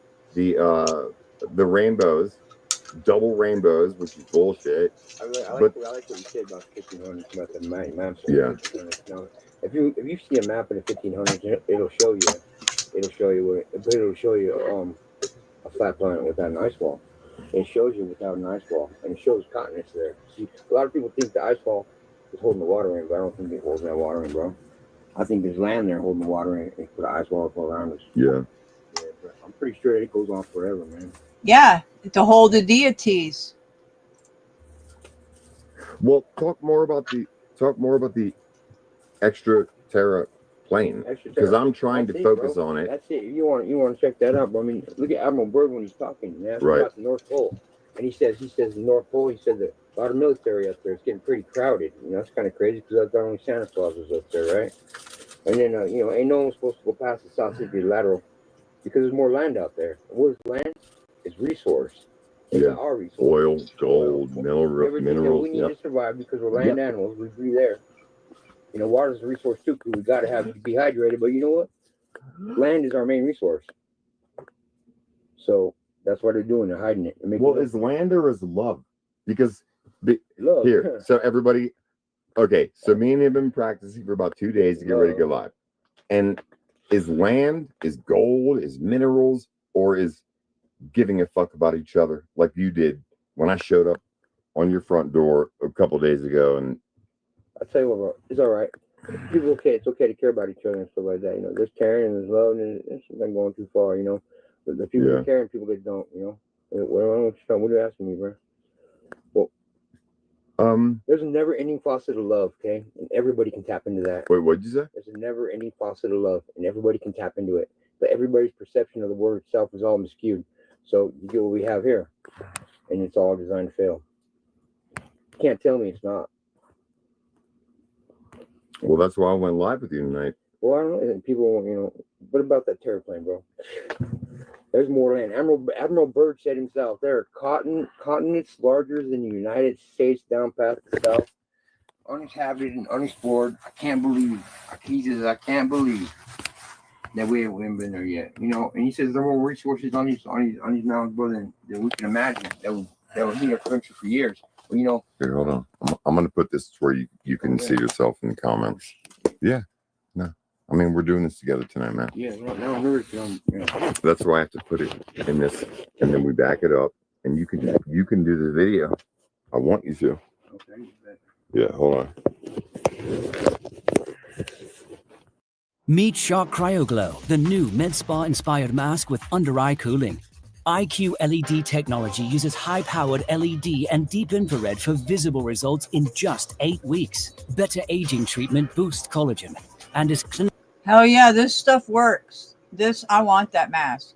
rainbows, double rainbows, which is bullshit. I like what you said about 1500s, about the maps. Yeah. Now, if you see a map in the 1500s, it'll show you a flat planet without an ice wall. It shows you without an ice wall, and it shows continents there. See, a lot of people think the ice wall is holding the water in, but I don't think it holds that water in, bro. I think there's land there holding the water in, and put an ice wall around us. Yeah. Yeah, but I'm pretty sure it goes on forever, man. Yeah, to hold the deities. Well, talk more about the extra terra plane, because I'm trying to focus on it. That's it. You want to check that out, bro. I mean, look at Admiral Byrd when he's talking. He asked about the North Pole, and he says the North Pole. He said that a lot of military up there. It's getting pretty crowded. You know, that's kind of crazy because I thought only Santa Claus was up there, right? And then ain't no one supposed to go past the South Pacific lateral because there's more land out there. And what is land? It's resource. It's our resource. Oil, gold, everything minerals. that we need to survive because we're land animals. We breathe air. You know, water is a resource too, because we got to have it dehydrated. But you know what? Land is our main resource. So that's why they're doing. They're hiding it. Well, is land or is love? Because love. Here, so everybody. Okay, so me and him have been practicing for about 2 days to get ready to go live. And is land, is gold, is minerals, or is giving a fuck about each other like you did when I showed up on your front door a couple days ago? And I'll tell you what, bro, it's all right. People, it's okay to care about each other and stuff like that. You know, there's caring and there's love, and it's not going too far. You know, the people that care and people that don't. You know, what are you asking me, bro? Well, there's a never-ending faucet of love, okay, and everybody can tap into that. Wait, what'd you say? There's a never-ending faucet of love, and everybody can tap into it. But everybody's perception of the word itself is all skewed. So you get what we have here, and it's all designed to fail. You can't tell me it's not. Well, that's why I went live with you tonight. Well, I don't know. People, you know, what about that terraplane, bro? There's more land. Admiral Byrd said himself, there are continents larger than the United States down past the south, uninhabited and unexplored. I can't believe. He says, I can't believe that we haven't been there yet. You know, and he says there are more resources on these mountains, bro, than we can imagine. That will be our country for years. Well, you know. Here, hold on. I'm going to put this where you can see yourself in the comments. Yeah. No. I mean, we're doing this together tonight, man. Yeah, no, that's why I have to put it in this, and then we back it up, and you can do the video. I want you to. Okay. Yeah, hold on. Meet Shark CryoGlow, the new MedSpa-inspired mask with under-eye cooling. IQ LED technology uses high-powered LED and deep infrared for visible results in just 8 weeks. Better aging treatment boosts collagen and is Hell yeah, this stuff works. I want that mask.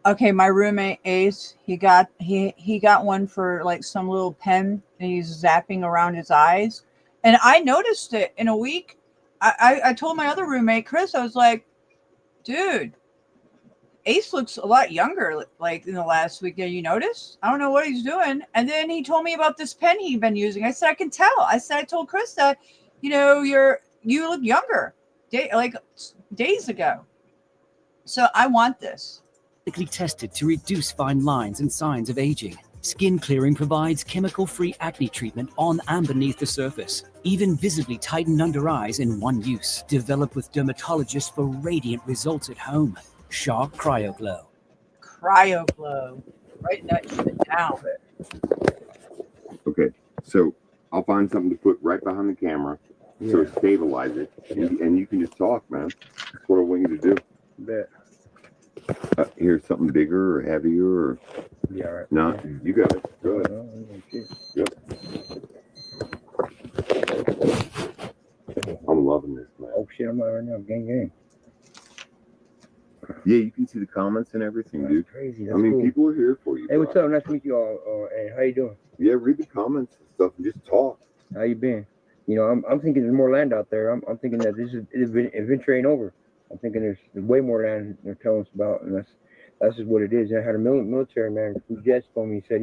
Okay, my roommate Ace, he got one for like some little pen, and he's zapping around his eyes, and I noticed it in a week. I told my other roommate Chris, I was like, dude, Ace looks a lot younger like in the last week. Did you notice? I don't know what he's doing. And then he told me about this pen he'd been using. I said, I can tell. I told Chris that, you look younger days ago. So I want this. tested to reduce fine lines and signs of aging. Skin Clearing provides chemical-free acne treatment on and beneath the surface, even visibly tightened under eyes in one use. Developed with dermatologists for radiant results at home. Shark CryoGlow. CryoGlow. Write that shit down. Okay, so I'll find something to put right behind the camera so it stabilizes it, and you can just talk, man. That's what I want you to do. Bet. Here's something bigger or heavier or Yeah, all right. not. You got it. Go ahead. Yep. I'm loving this, man. Oh shit, I'm right now. Gang. Yeah, you can see the comments and everything, That's dude. crazy. That's I mean, cool. people are here for you. Hey, what's up? Nice to meet you all. Hey, how you doing? Yeah, read the comments and stuff and just talk. How you been? I'm thinking there's more land out there. I'm thinking that this adventure ain't over. I'm thinking there's way more land they're telling us about, and that's just what it is. I had a military man who just told me. He said,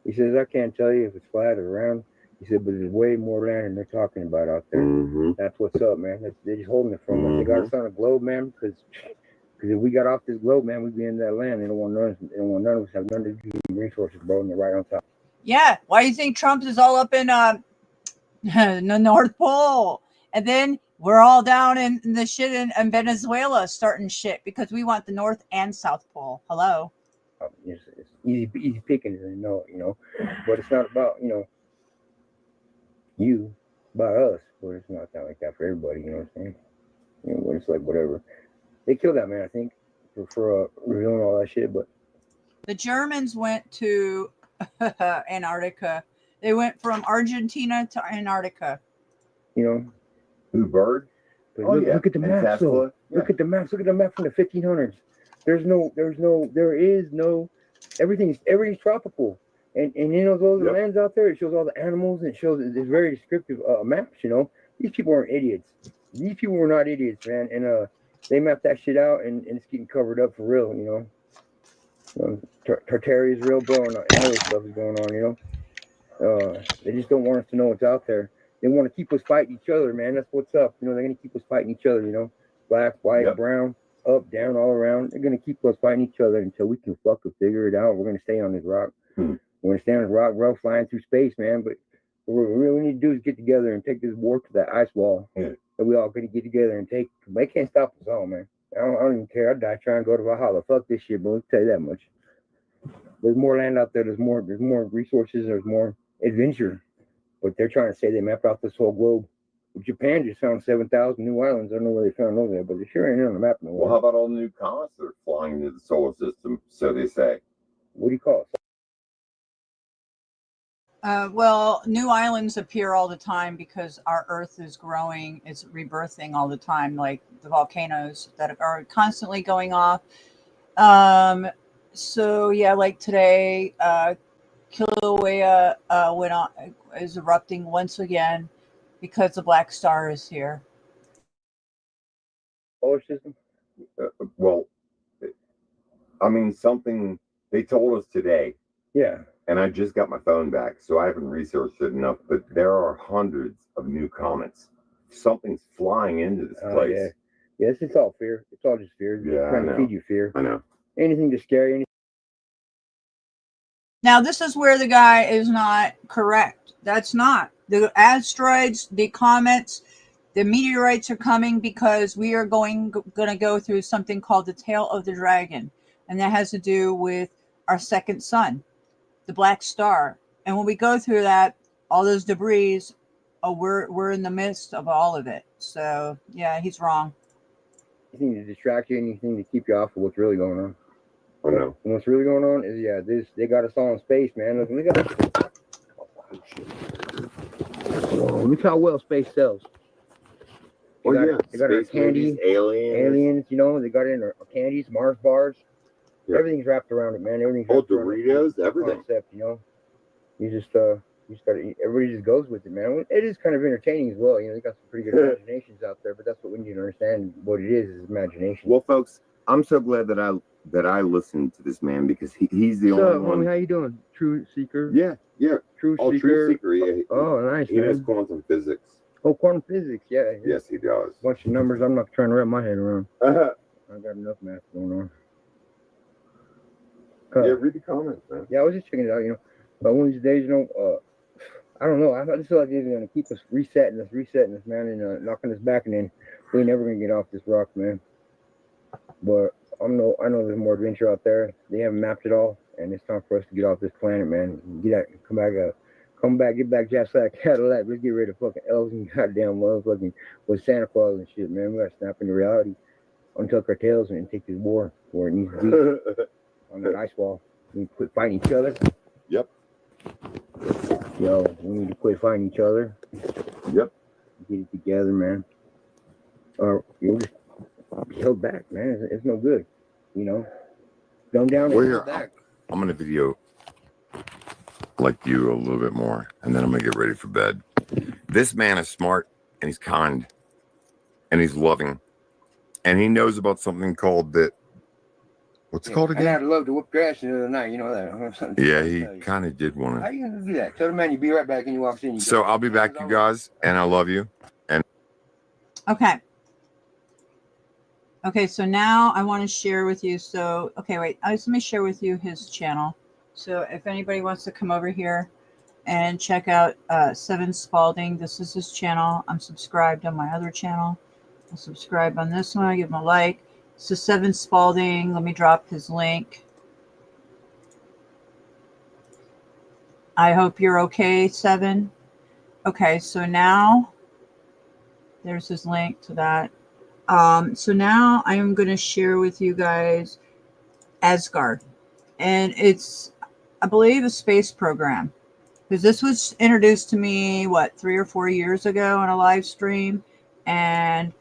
he says, I can't tell you if it's flat or round. He said, but there's way more land than they're talking about out there. Mm-hmm. That's what's up, man. They're just holding it from us. They got us on a globe, man, because if we got off this globe, man, we'd be in that land. They don't want none of us have none of these resources, bro, and they're right on top. Yeah. Why do you think Trump is all up in the North Pole? And then we're all down in the shit in Venezuela starting shit because we want the North and South Pole. Hello. It's easy picking, but it's not about, you, about us, but it's not that like that for everybody, you know what I'm saying? But it's like whatever. They killed that man, I think, for revealing all that shit, but the Germans went to Antarctica. They went from Argentina to Antarctica. Who, Bird? Look at the maps, though. Look at the maps. Look at the map from the 1500s. Everything's tropical. And those lands out there, it shows all the animals, and it's very descriptive maps, These people aren't idiots. These people were not idiots, man. And they mapped that shit out, and it's getting covered up for real, Tartaria is real, bro, and other stuff is going on, They just don't want us to know what's out there. They want to keep us fighting each other, man. That's what's up. They're going to keep us fighting each other, Black, white, brown, up, down, all around. They're going to keep us fighting each other until we can fucking figure it out. We're going to stay on this rock. We're going to stay on this rock, bro, flying through space, man. But what we really need to do is get together and take this war to that ice wall that we all going to get together and take. They can't stop us all, man. I don't even care. I'd die trying to go to Vahalla. Fuck this shit, bro. I'll tell you that much. There's more land out there. There's more resources. There's more adventure. But they're trying to say they mapped out this whole globe. Japan just found 7,000 new islands. I don't know where they found those at, but they sure ain't on the map no more. Well, how about all the new comets that are flying into the solar system, so they say? What do you call it? Well, new islands appear all the time because our Earth is growing. It's rebirthing all the time, like the volcanoes that are constantly going off. So, yeah, like today, Kilauea is erupting once again because the black star is here. Solar system? Something they told us today. Yeah. And I just got my phone back, so I haven't researched it enough, but there are hundreds of new comets. Something's flying into this place. Yeah, it's all fear. It's all just fear. Yeah, trying to feed you fear. I know. Anything to scare you. Now, this is where the guy is not correct. That's not. The asteroids, the comets, the meteorites are coming because we are going to go through something called the tail of the dragon. And that has to do with our second sun, the black star. And when we go through that, all those debris. Oh, we're in the midst of all of it. So yeah, he's wrong. Anything to distract you, anything to keep you off of what's really going on. I know. And what's really going on is, yeah, they got us all in space, man. Look how well space sells. They got our candy, aliens, you know, they got it in our candies, Mars bars. Yeah. Everything's wrapped around it, man. Everything's wrapped Doritos, everything. Concept, you know. You just gotta, everybody just goes with it, man. It is kind of entertaining as well. You know, they got some pretty good imaginations out there, but that's what we need to understand. What it is imagination. Well, folks, I'm so glad that I listened to this man, because he's the only one. How you doing? True Seeker? Yeah. Truth True Seeker. Yeah. Oh, nice. He has quantum physics. Oh, quantum physics. Yeah. Yes, he does. Bunch of numbers I'm not trying to wrap my head around. I got enough math going on. Yeah, read the comments, man. Yeah, I was just checking it out, you know. But one of these days, you know, I don't know. I just feel like they're going to keep us resetting us, man, and knocking us back, and then we're never going to get off this rock, man. But I know there's more adventure out there. They haven't mapped it all, and it's time for us to get off this planet, man. Get out, come back, get back just like Cadillac. Let's get rid of fucking elves and goddamn motherfucking with Santa Claus and shit, man. We got to snap into reality, untuck our tails, and take this war where it needs to be. On that ice wall. We need to quit fighting each other. Yep. Yo, we need to quit fighting each other. Yep. Get it together, man. Or you'll just be held back, man. It's no good. You know? Dumb down and held back. I'm going to video like you a little bit more, and then I'm going to get ready for bed. This man is smart, and he's kind, and he's loving, and he knows about something called the... What's it called again? And I'd love to whoop your ass the other night, you know that. Yeah, he kind of did want to. How you gonna do that? Tell the man you be right back, and you walk in. So I'll be back, you guys, and I love you. And Okay, so now I want to share with you. So, okay, wait. Let me share with you his channel. So if anybody wants to come over here and check out Seven Spalding, this is his channel. I'm subscribed on my other channel. I'll subscribe on this one. I give him a like. So Seven Spalding, let me drop his link. I hope you're okay, Seven. Okay, so now there's his link to that. So now I am going to share with you guys Asgard. And it's, I believe, a space program. Because this was introduced to me, 3 or 4 years ago on a live stream. And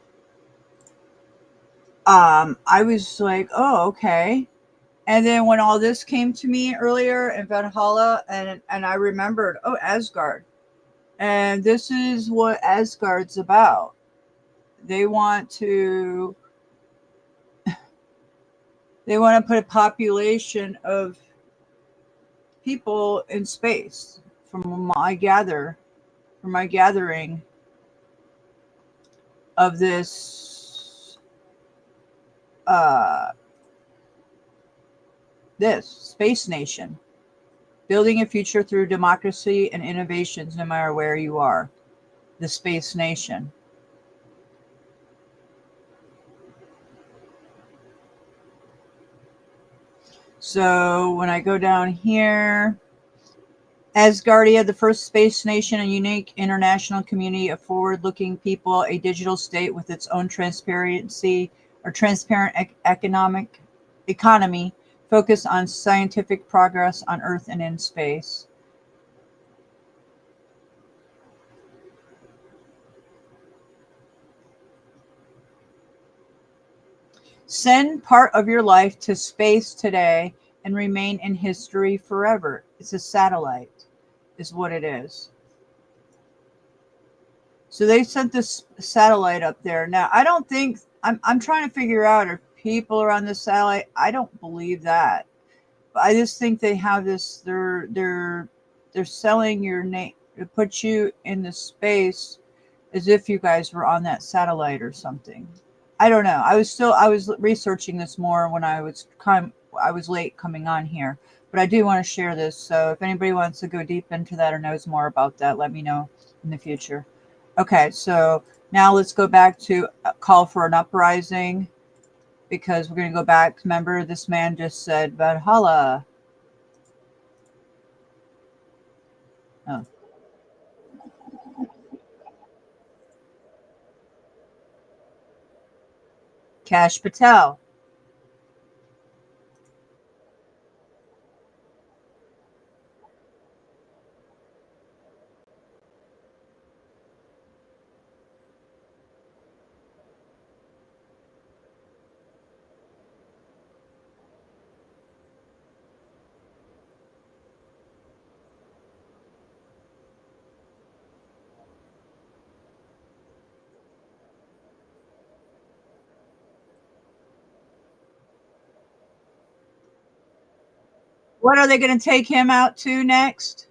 I was like, oh, okay. And then when all this came to me earlier in Vahalla, and I remembered, oh, Asgard. And this is what Asgard's about. They want to put a population of people in space from my gathering of this this space nation, building a future through democracy and innovations no matter where you are. The space nation. So when I go down here, Asgardia, the first space nation, a unique international community of forward-looking people, a digital state with its own transparent economic economy, focused on scientific progress on Earth and in space. Send part of your life to space today and remain in history forever. It's a satellite, is what it is. So they sent this satellite up there. Now, I don't think, I'm trying to figure out if people are on this satellite. I don't believe that. But I just think they have this, they're selling your name to put you in the space as if you guys were on that satellite or something. I don't know. I was researching this more when I was late coming on here, but I do want to share this. So if anybody wants to go deep into that or knows more about that, let me know in the future. Okay, so now let's go back to call for an uprising, because we're going to go back. Remember, this man just said Vahalla. Oh. Kash Patel. What are they going to take him out to next?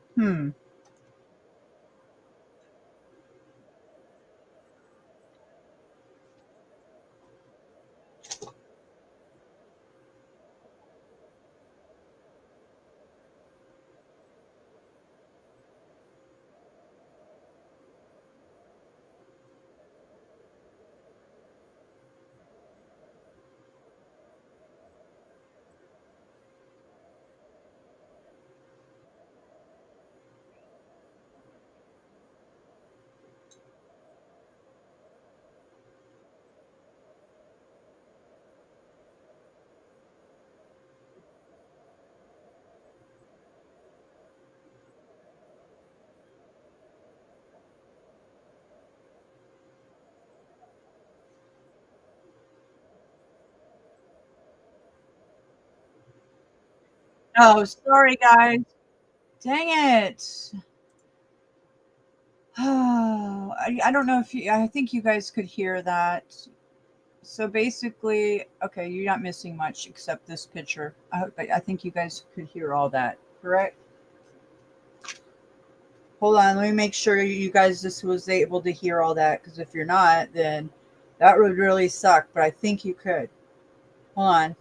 Oh, sorry, guys. Dang it. Oh, I don't know if you, I think you guys could hear that. So basically, okay, you're not missing much except this picture. I think you guys could hear all that, correct? Hold on, let me make sure you guys just was able to hear all that, because if you're not, then that would really suck, but I think you could. Hold on.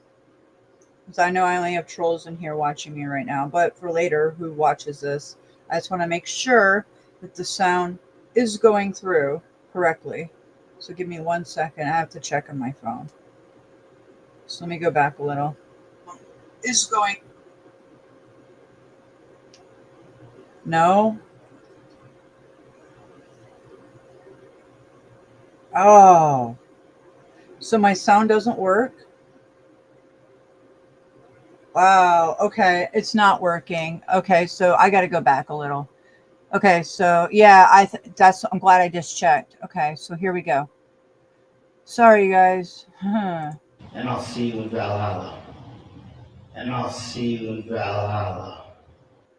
Because I know I only have trolls in here watching me right now, but for later, who watches this, I just want to make sure that the sound is going through correctly. So give me 1 second. I have to check on my phone. So let me go back a little. Is going. No. Oh. So my sound doesn't work? Wow. Okay. It's not working. Okay. So I got to go back a little. Okay. So yeah, I'm glad I just checked. Okay. So here we go. Sorry, guys. And I'll see you in Valhalla. And I'll see you in Valhalla.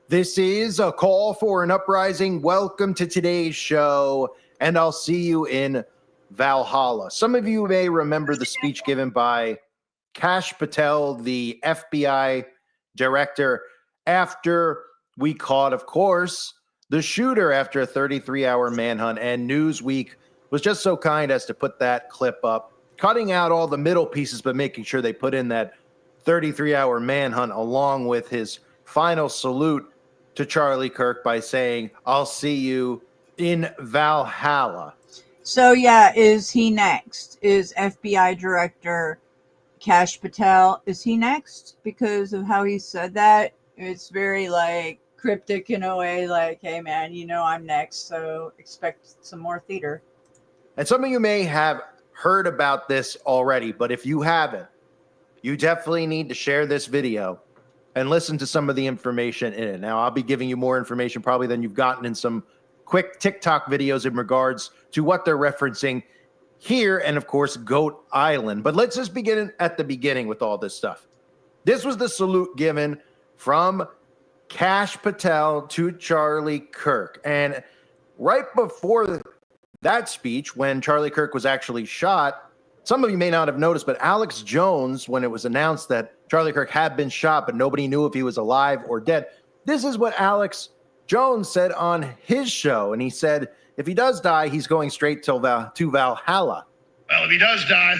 This is a call for an uprising. Welcome to today's show, and I'll see you in Valhalla. Some of you may remember the speech given by Kash Patel, the FBI director, after we caught, of course, the shooter after a 33-hour manhunt. And Newsweek was just so kind as to put that clip up, cutting out all the middle pieces, but making sure they put in that 33-hour manhunt along with his final salute to Charlie Kirk by saying, "I'll see you in Valhalla." So yeah, is he next? Is FBI Director Kash Patel, is he next? Because of how he said that, it's very like cryptic in a way, like, hey man, you know I'm next, so expect some more theater. And some of you may have heard about this already, but if you haven't, you definitely need to share this video and listen to some of the information in it. Now, I'll be giving you more information probably than you've gotten in some quick TikTok videos in regards to what they're referencing here and, of course, Goat Island. But let's just begin at the beginning with all this stuff. This was the salute given from Kash Patel to Charlie Kirk. And right before that speech, when Charlie Kirk was actually shot, some of you may not have noticed, but Alex Jones, when it was announced that Charlie Kirk had been shot, but nobody knew if he was alive or dead, this is what Alex Jones said on his show. And he said, if he does die, he's going straight to Valhalla. Well, if he does die,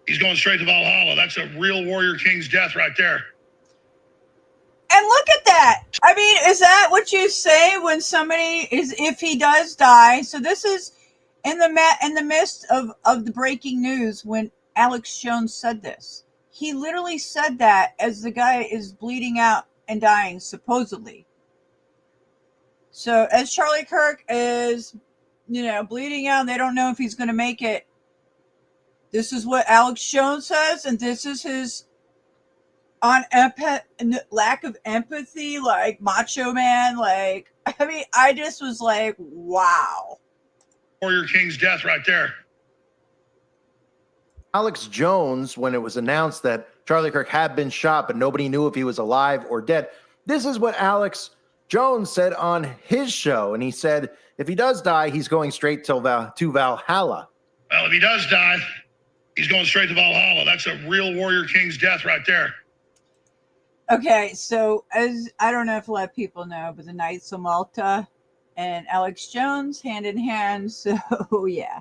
he's going straight to Valhalla. That's a real Warrior King's death right there. And look at that. I mean, is that what you say when somebody is, if he does die? So this is in the midst of the breaking news when Alex Jones said this. He literally said that as the guy is bleeding out and dying, supposedly. So as Charlie Kirk is, bleeding out, they don't know if he's going to make it. This is what Alex Jones says, and this is his lack of empathy, like macho man. Like, I mean, I just was like, wow. Warrior King's death right there. Alex Jones, when it was announced that Charlie Kirk had been shot, but nobody knew if he was alive or dead. This is what Alex Jones said on his show. And he said, if he does die, he's going straight to Valhalla. Well, if he does die, he's going straight to Valhalla. That's a real Warrior King's death right there. Okay, so as I don't know if a lot of people know, but the Knights of Malta and Alex Jones hand in hand. So yeah.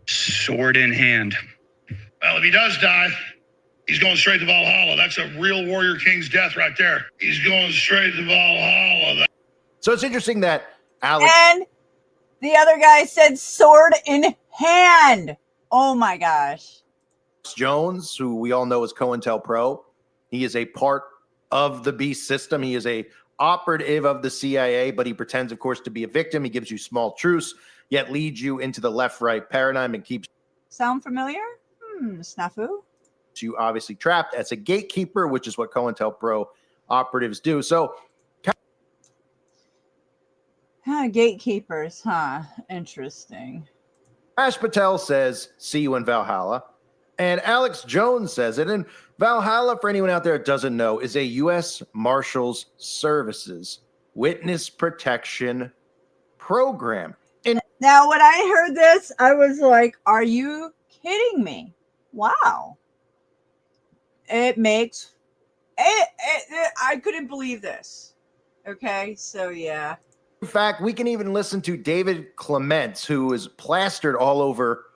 Sword in hand. Well, if he does die, he's going straight to Valhalla. That's a real Warrior King's death right there. He's going straight to Valhalla. So it's interesting that Alex and the other guy said sword in hand. Oh my gosh. Jones, who we all know as COINTELPRO, he is a part of the beast system. He is a operative of the CIA, but he pretends, of course, to be a victim. He gives you small truce, yet leads you into the left-right paradigm and keeps Sound familiar? Snafu? you obviously trapped as a gatekeeper, which is what COINTELPRO operatives do. So Gatekeepers, huh? Interesting. Ash Patel says, see you in Valhalla. And Alex Jones says it. And Valhalla, for anyone out there that doesn't know, is a U.S. Marshals Services witness protection program. And now, when I heard this, I was like, are you kidding me? Wow. It makes it I couldn't believe this. Okay, so yeah. in fact, we can even listen to David Clements, who is plastered all over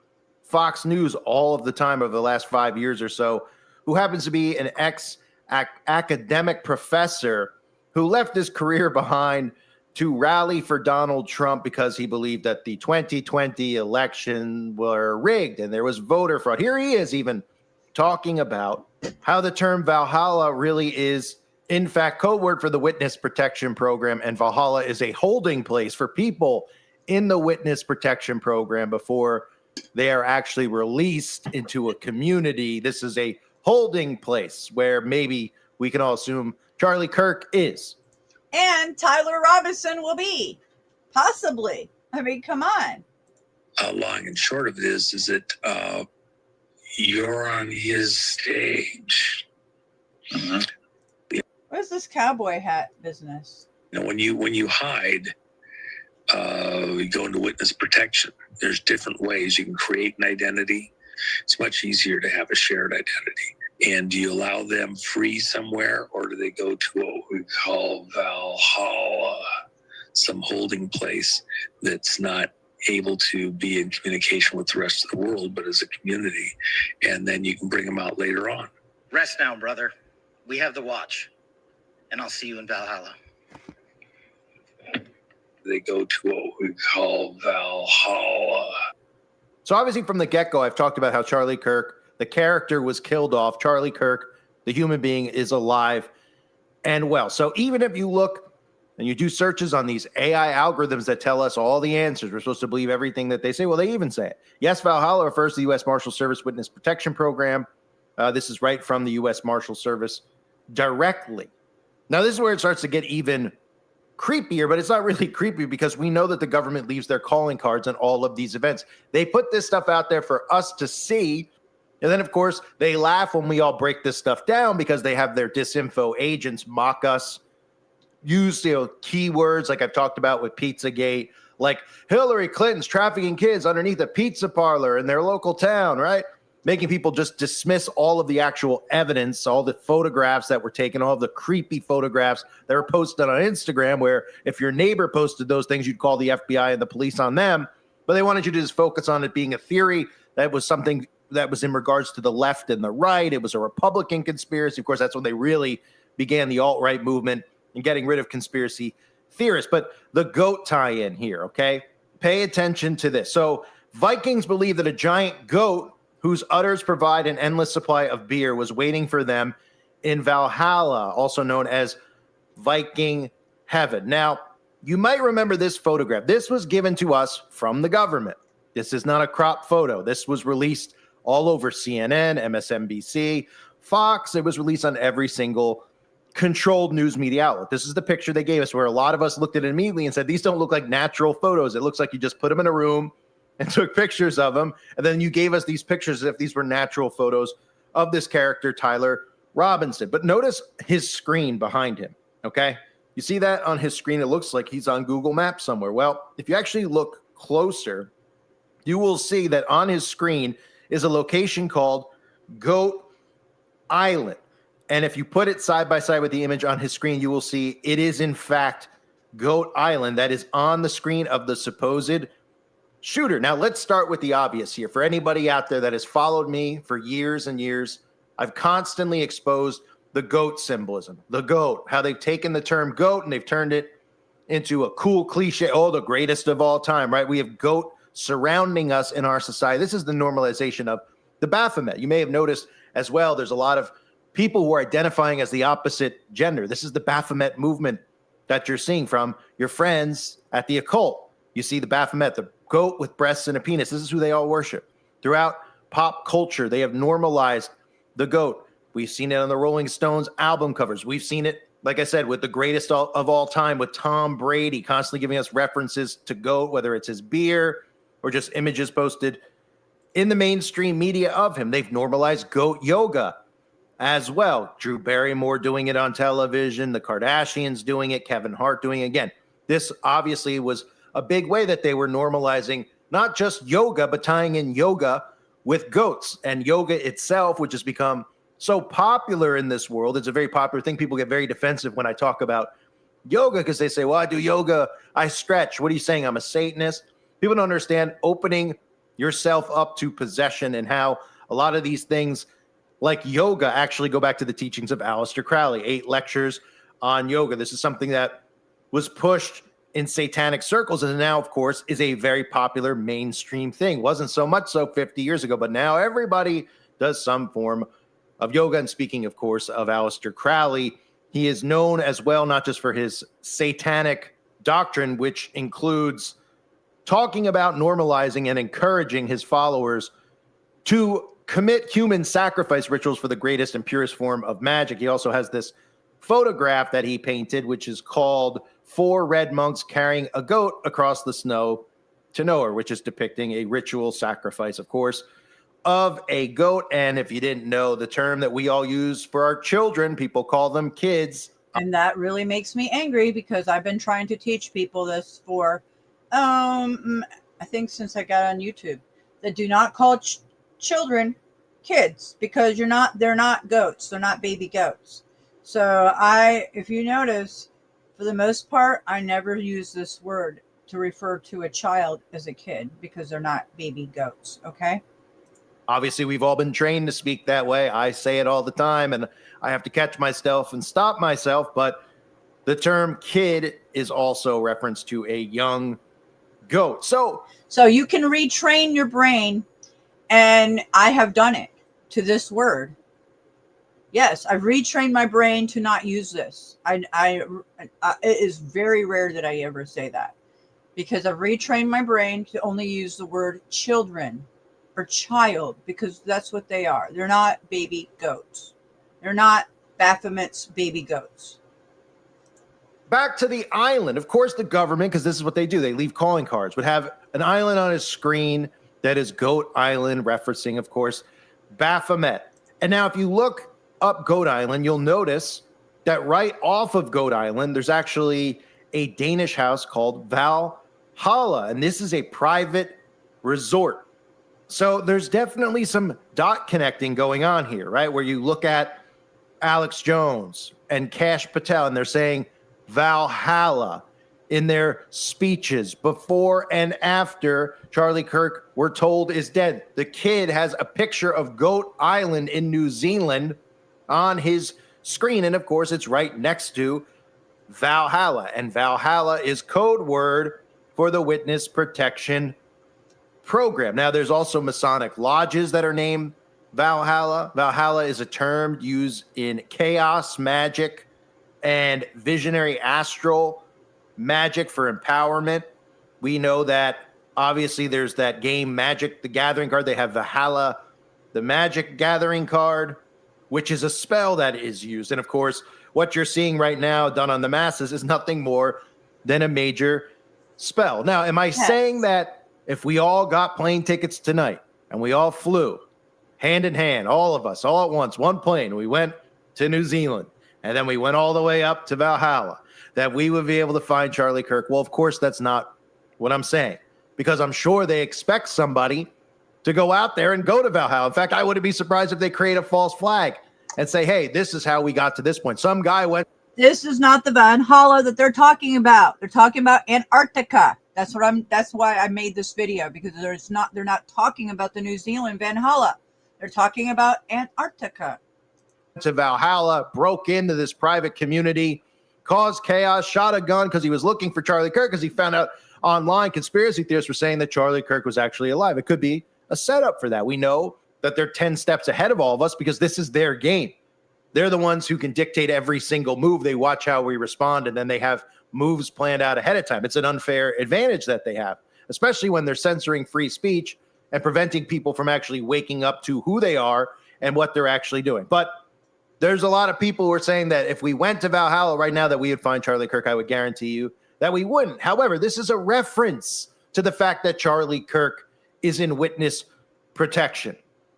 Fox News all of the time over the last 5 years or so, who happens to be an ex-academic professor who left his career behind to rally for Donald Trump because he believed that the 2020 election were rigged and there was voter fraud. Here he is even talking about how the term Valhalla really is, in fact, code word for the witness protection program, and Valhalla is a holding place for people in the witness protection program before they are actually released into a community. This is a holding place where maybe we can all assume Charlie Kirk is. And Tyler Robinson will be. Possibly. I mean, come on. Long and short of it is that you're on his stage. What's this cowboy hat business? You know, when you hide, you go into witness protection. There's different ways you can create an identity. It's much easier to have a shared identity. And do you allow them free somewhere, or do they go to what we call Valhalla, some holding place that's not able to be in communication with the rest of the world, but as a community, and then you can bring them out later on. Rest now, brother. We have the watch, and I'll see you in Valhalla. They go to what we call Valhalla. So obviously from the get-go, I've talked about how Charlie Kirk, the character, was killed off. Charlie Kirk, the human being, is alive and well. So even if you look and you do searches on these AI algorithms that tell us all the answers, we're supposed to believe everything that they say. Well, they even say it. Yes, Valhalla refers to the U.S. Marshal Service Witness Protection Program. This is right from the U.S. Marshal Service directly. Now, this is where it starts to get even creepier, but it's not really creepy because we know that the government leaves their calling cards on all of these events. They put this stuff out there for us to see. And then, of course, they laugh when we all break this stuff down because they have their disinfo agents mock us, use keywords like I've talked about with Pizzagate, like Hillary Clinton's trafficking kids underneath a pizza parlor in their local town, right? Making people just dismiss all of the actual evidence, all the photographs that were taken, all of the creepy photographs that were posted on Instagram, where if your neighbor posted those things, you'd call the FBI and the police on them. But they wanted you to just focus on it being a theory that was something that was in regards to the left and the right. It was a Republican conspiracy. Of course, that's when they really began the alt-right movement and getting rid of conspiracy theorists. But the goat tie-in here, okay? Pay attention to this. So Vikings believe that a giant goat whose udders provide an endless supply of beer was waiting for them in Valhalla, also known as Viking heaven. Now, you might remember this photograph. This was given to us from the government. This is not a crop photo. This was released all over CNN, MSNBC, Fox. It was released on every single controlled news media outlet. This is the picture they gave us, where a lot of us looked at it immediately and said, these don't look like natural photos. It looks like you just put them in a room and took pictures of them. And then you gave us these pictures as if these were natural photos of this character, Tyler Robinson. But notice his screen behind him, okay? You see that on his screen? It looks like he's on Google Maps somewhere. Well, if you actually look closer, you will see that on his screen is a location called Goat Island. And if you put it side by side with the image on his screen, you will see it is, in fact, Goat Island that is on the screen of the supposed shooter. Now, let's start with the obvious here. For anybody out there that has followed me for years and years, I've constantly exposed the goat symbolism, the goat, how they've taken the term goat and they've turned it into a cool cliche. Oh, the greatest of all time, right? We have goat surrounding us in our society. This is the normalization of the Baphomet. You may have noticed as well, there's a lot of people who are identifying as the opposite gender. This is the Baphomet movement that you're seeing from your friends at the occult. You see the Baphomet, the goat with breasts and a penis. This is who they all worship. Throughout pop culture, they have normalized the goat. We've seen it on the Rolling Stones album covers. We've seen it, like I said, with the greatest of all time, with Tom Brady, constantly giving us references to goat, whether it's his beer or just images posted in the mainstream media of him. They've normalized goat yoga as well. Drew Barrymore doing it on television, the Kardashians doing it, Kevin Hart doing it again. This obviously was a big way that they were normalizing not just yoga, but tying in yoga with goats. And yoga itself, which has become so popular in this world, it's a very popular thing. People get very defensive when I talk about yoga because they say, well, I do yoga, I stretch. What are you saying? I'm a Satanist? People don't understand opening yourself up to possession and how a lot of these things like yoga actually go back to the teachings of Aleister Crowley, 8 lectures on yoga. This is something that was pushed in satanic circles and now, of course, is a very popular mainstream thing. Wasn't so much so 50 years ago, but now everybody does some form of yoga. And speaking, of course, of Aleister Crowley, he is known as well, not just for his satanic doctrine, which includes talking about normalizing and encouraging his followers to commit human sacrifice rituals for the greatest and purest form of magic. He also has this photograph that he painted, which is called 4 Red Monks Carrying a Goat Across the Snow to Nowhere, which is depicting a ritual sacrifice, of course, of a goat. And if you didn't know, the term that we all use for our children, people call them kids. And that really makes me angry because I've been trying to teach people this for, I think since I got on YouTube, that do not call children kids because they're not goats. They're not baby goats. So if you notice, for the most part, I never use this word to refer to a child as a kid because they're not baby goats. Okay. Obviously, we've all been trained to speak that way. I say it all the time and I have to catch myself and stop myself. But the term kid is also reference to a young goat. So you can retrain your brain. And I have done it to this word. Yes, I've retrained my brain to not use this. It is very rare that I ever say that because I've retrained my brain to only use the word children or child because that's what they are. They're not baby goats. They're not Baphomet's baby goats. Back to the island. Of course, the government, because this is what they do, they leave calling cards, would have an island on his screen that is Goat Island, referencing, of course, Baphomet. And now if you look up Goat Island, you'll notice that right off of Goat Island, there's actually a Danish house called Vahalla. And this is a private resort. So there's definitely some dot connecting going on here, right? Where you look at Alex Jones and Kash Patel, and they're saying Valhalla in their speeches before and after Charlie Kirk, we're told, is dead. The kid has a picture of Goat Island in New Zealand on his screen. And of course, it's right next to Valhalla. And Valhalla is code word for the Witness Protection Program. Now, there's also Masonic lodges that are named Valhalla. Valhalla is a term used in chaos magic and visionary astral magic for empowerment. We know that Obviously, there's that game Magic the Gathering card. They have Vahalla, the Magic Gathering card, which is a spell that is used. And of course, what you're seeing right now done on the masses is nothing more than a major spell. Now, am I saying that if we all got plane tickets tonight and we all flew hand in hand, all of us, all at once, one plane, we went to New Zealand, and then we went all the way up to Valhalla, that we would be able to find Charlie Kirk? Well, of course, that's not what I'm saying, because I'm sure they expect somebody to go out there and go to Valhalla. In fact, I wouldn't be surprised if they create a false flag and say, hey, this is how we got to this point. Some guy went. This is not the Valhalla that they're talking about. They're talking about Antarctica. That's why I made this video, because they're not talking about the New Zealand Valhalla. They're talking about Antarctica. To Valhalla, broke into this private community, caused chaos, shot a gun because he was looking for Charlie Kirk, because he found out online conspiracy theorists were saying that Charlie Kirk was actually alive. It could be a setup for that. We know that they're 10 steps ahead of all of us because this is their game. They're the ones who can dictate every single move. They watch how we respond, and then they have moves planned out ahead of time. It's an unfair advantage that they have, especially when they're censoring free speech and preventing people from actually waking up to who they are and what they're actually doing. But there's a lot of people who are saying that if we went to Valhalla right now that we would find Charlie Kirk. I would guarantee you that we wouldn't. However, this is a reference to the fact that Charlie Kirk is in witness protection.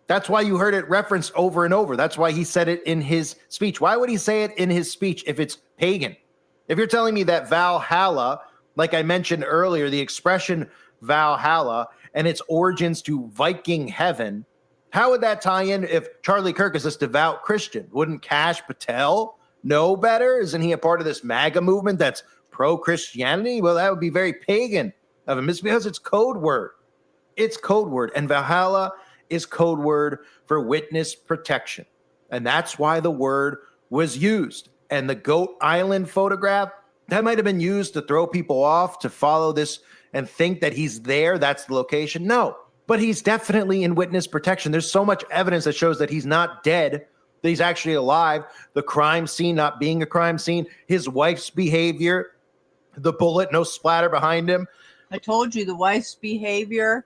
That's why you heard it referenced over and over. That's why he said it in his speech. Why would he say it in his speech if it's pagan? If you're telling me that Valhalla, like I mentioned earlier, the expression Valhalla and its origins to Viking heaven, how would that tie in if Charlie Kirk is this devout Christian? Wouldn't Kash Patel know better? Isn't he a part of this MAGA movement that's pro-Christianity? Well, that would be very pagan of him. It's because it's code word. It's code word. And Valhalla is code word for witness protection. And that's why the word was used. And the Goat Island photograph, that might have been used to throw people off to follow this and think that he's there. That's the location. No, but he's definitely in witness protection. There's so much evidence that shows that he's not dead, that he's actually alive. The crime scene not being a crime scene, his wife's behavior, the bullet, no splatter behind him. I told you, the wife's behavior,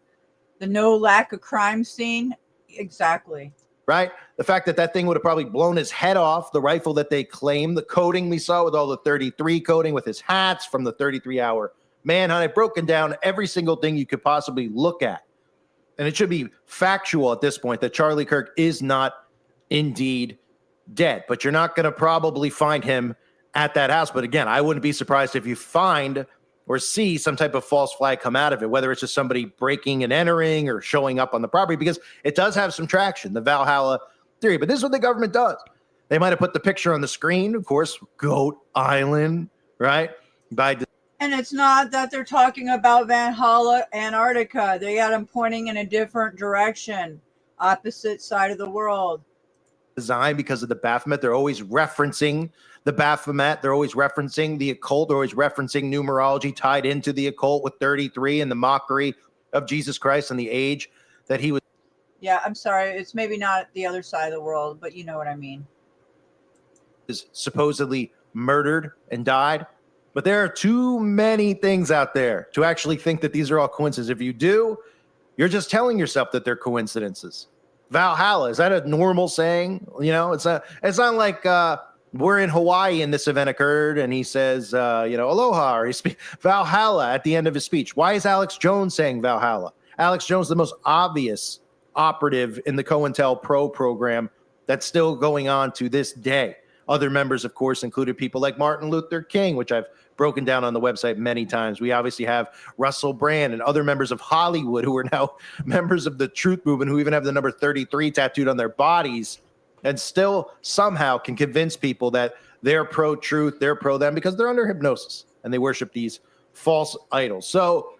the no lack of crime scene. Exactly. Right? The fact that that thing would have probably blown his head off, the rifle that they claim, the coding we saw with all the 33 coding with his hats from the 33-hour manhunt. I've broken down every single thing you could possibly look at. And it should be factual at this point that Charlie Kirk is not indeed dead. But you're not going to probably find him at that house. But again, I wouldn't be surprised if you find or see some type of false flag come out of it, whether it's just somebody breaking and entering or showing up on the property, because it does have some traction, the Valhalla theory. But this is what the government does. They might have put the picture on the screen, of course, Goat Island, right? And it's not that they're talking about Valhalla, Antarctica. They got them pointing in a different direction, opposite side of the world. Design because of the Baphomet. They're always referencing the Baphomet. They're always referencing the occult. They're always referencing numerology tied into the occult with 33 and the mockery of Jesus Christ and the age that he was. Yeah, I'm sorry. It's maybe not the other side of the world, but you know what I mean. Is supposedly murdered and died. But there are too many things out there to actually think that these are all coincidences. If you do, you're just telling yourself that they're coincidences. Valhalla, is that a normal saying? You know, it's not like we're in Hawaii and this event occurred and he says, aloha, or he speaks Valhalla at the end of his speech. Why is Alex Jones saying Valhalla? Alex Jones, the most obvious operative in the COINTELPRO program that's still going on to this day. Other members, of course, included people like Martin Luther King, which I've broken down on the website many times. We obviously have Russell Brand and other members of Hollywood who are now members of the Truth Movement, who even have the number 33 tattooed on their bodies and still somehow can convince people that they're pro-truth, they're pro-them, because they're under hypnosis and they worship these false idols. So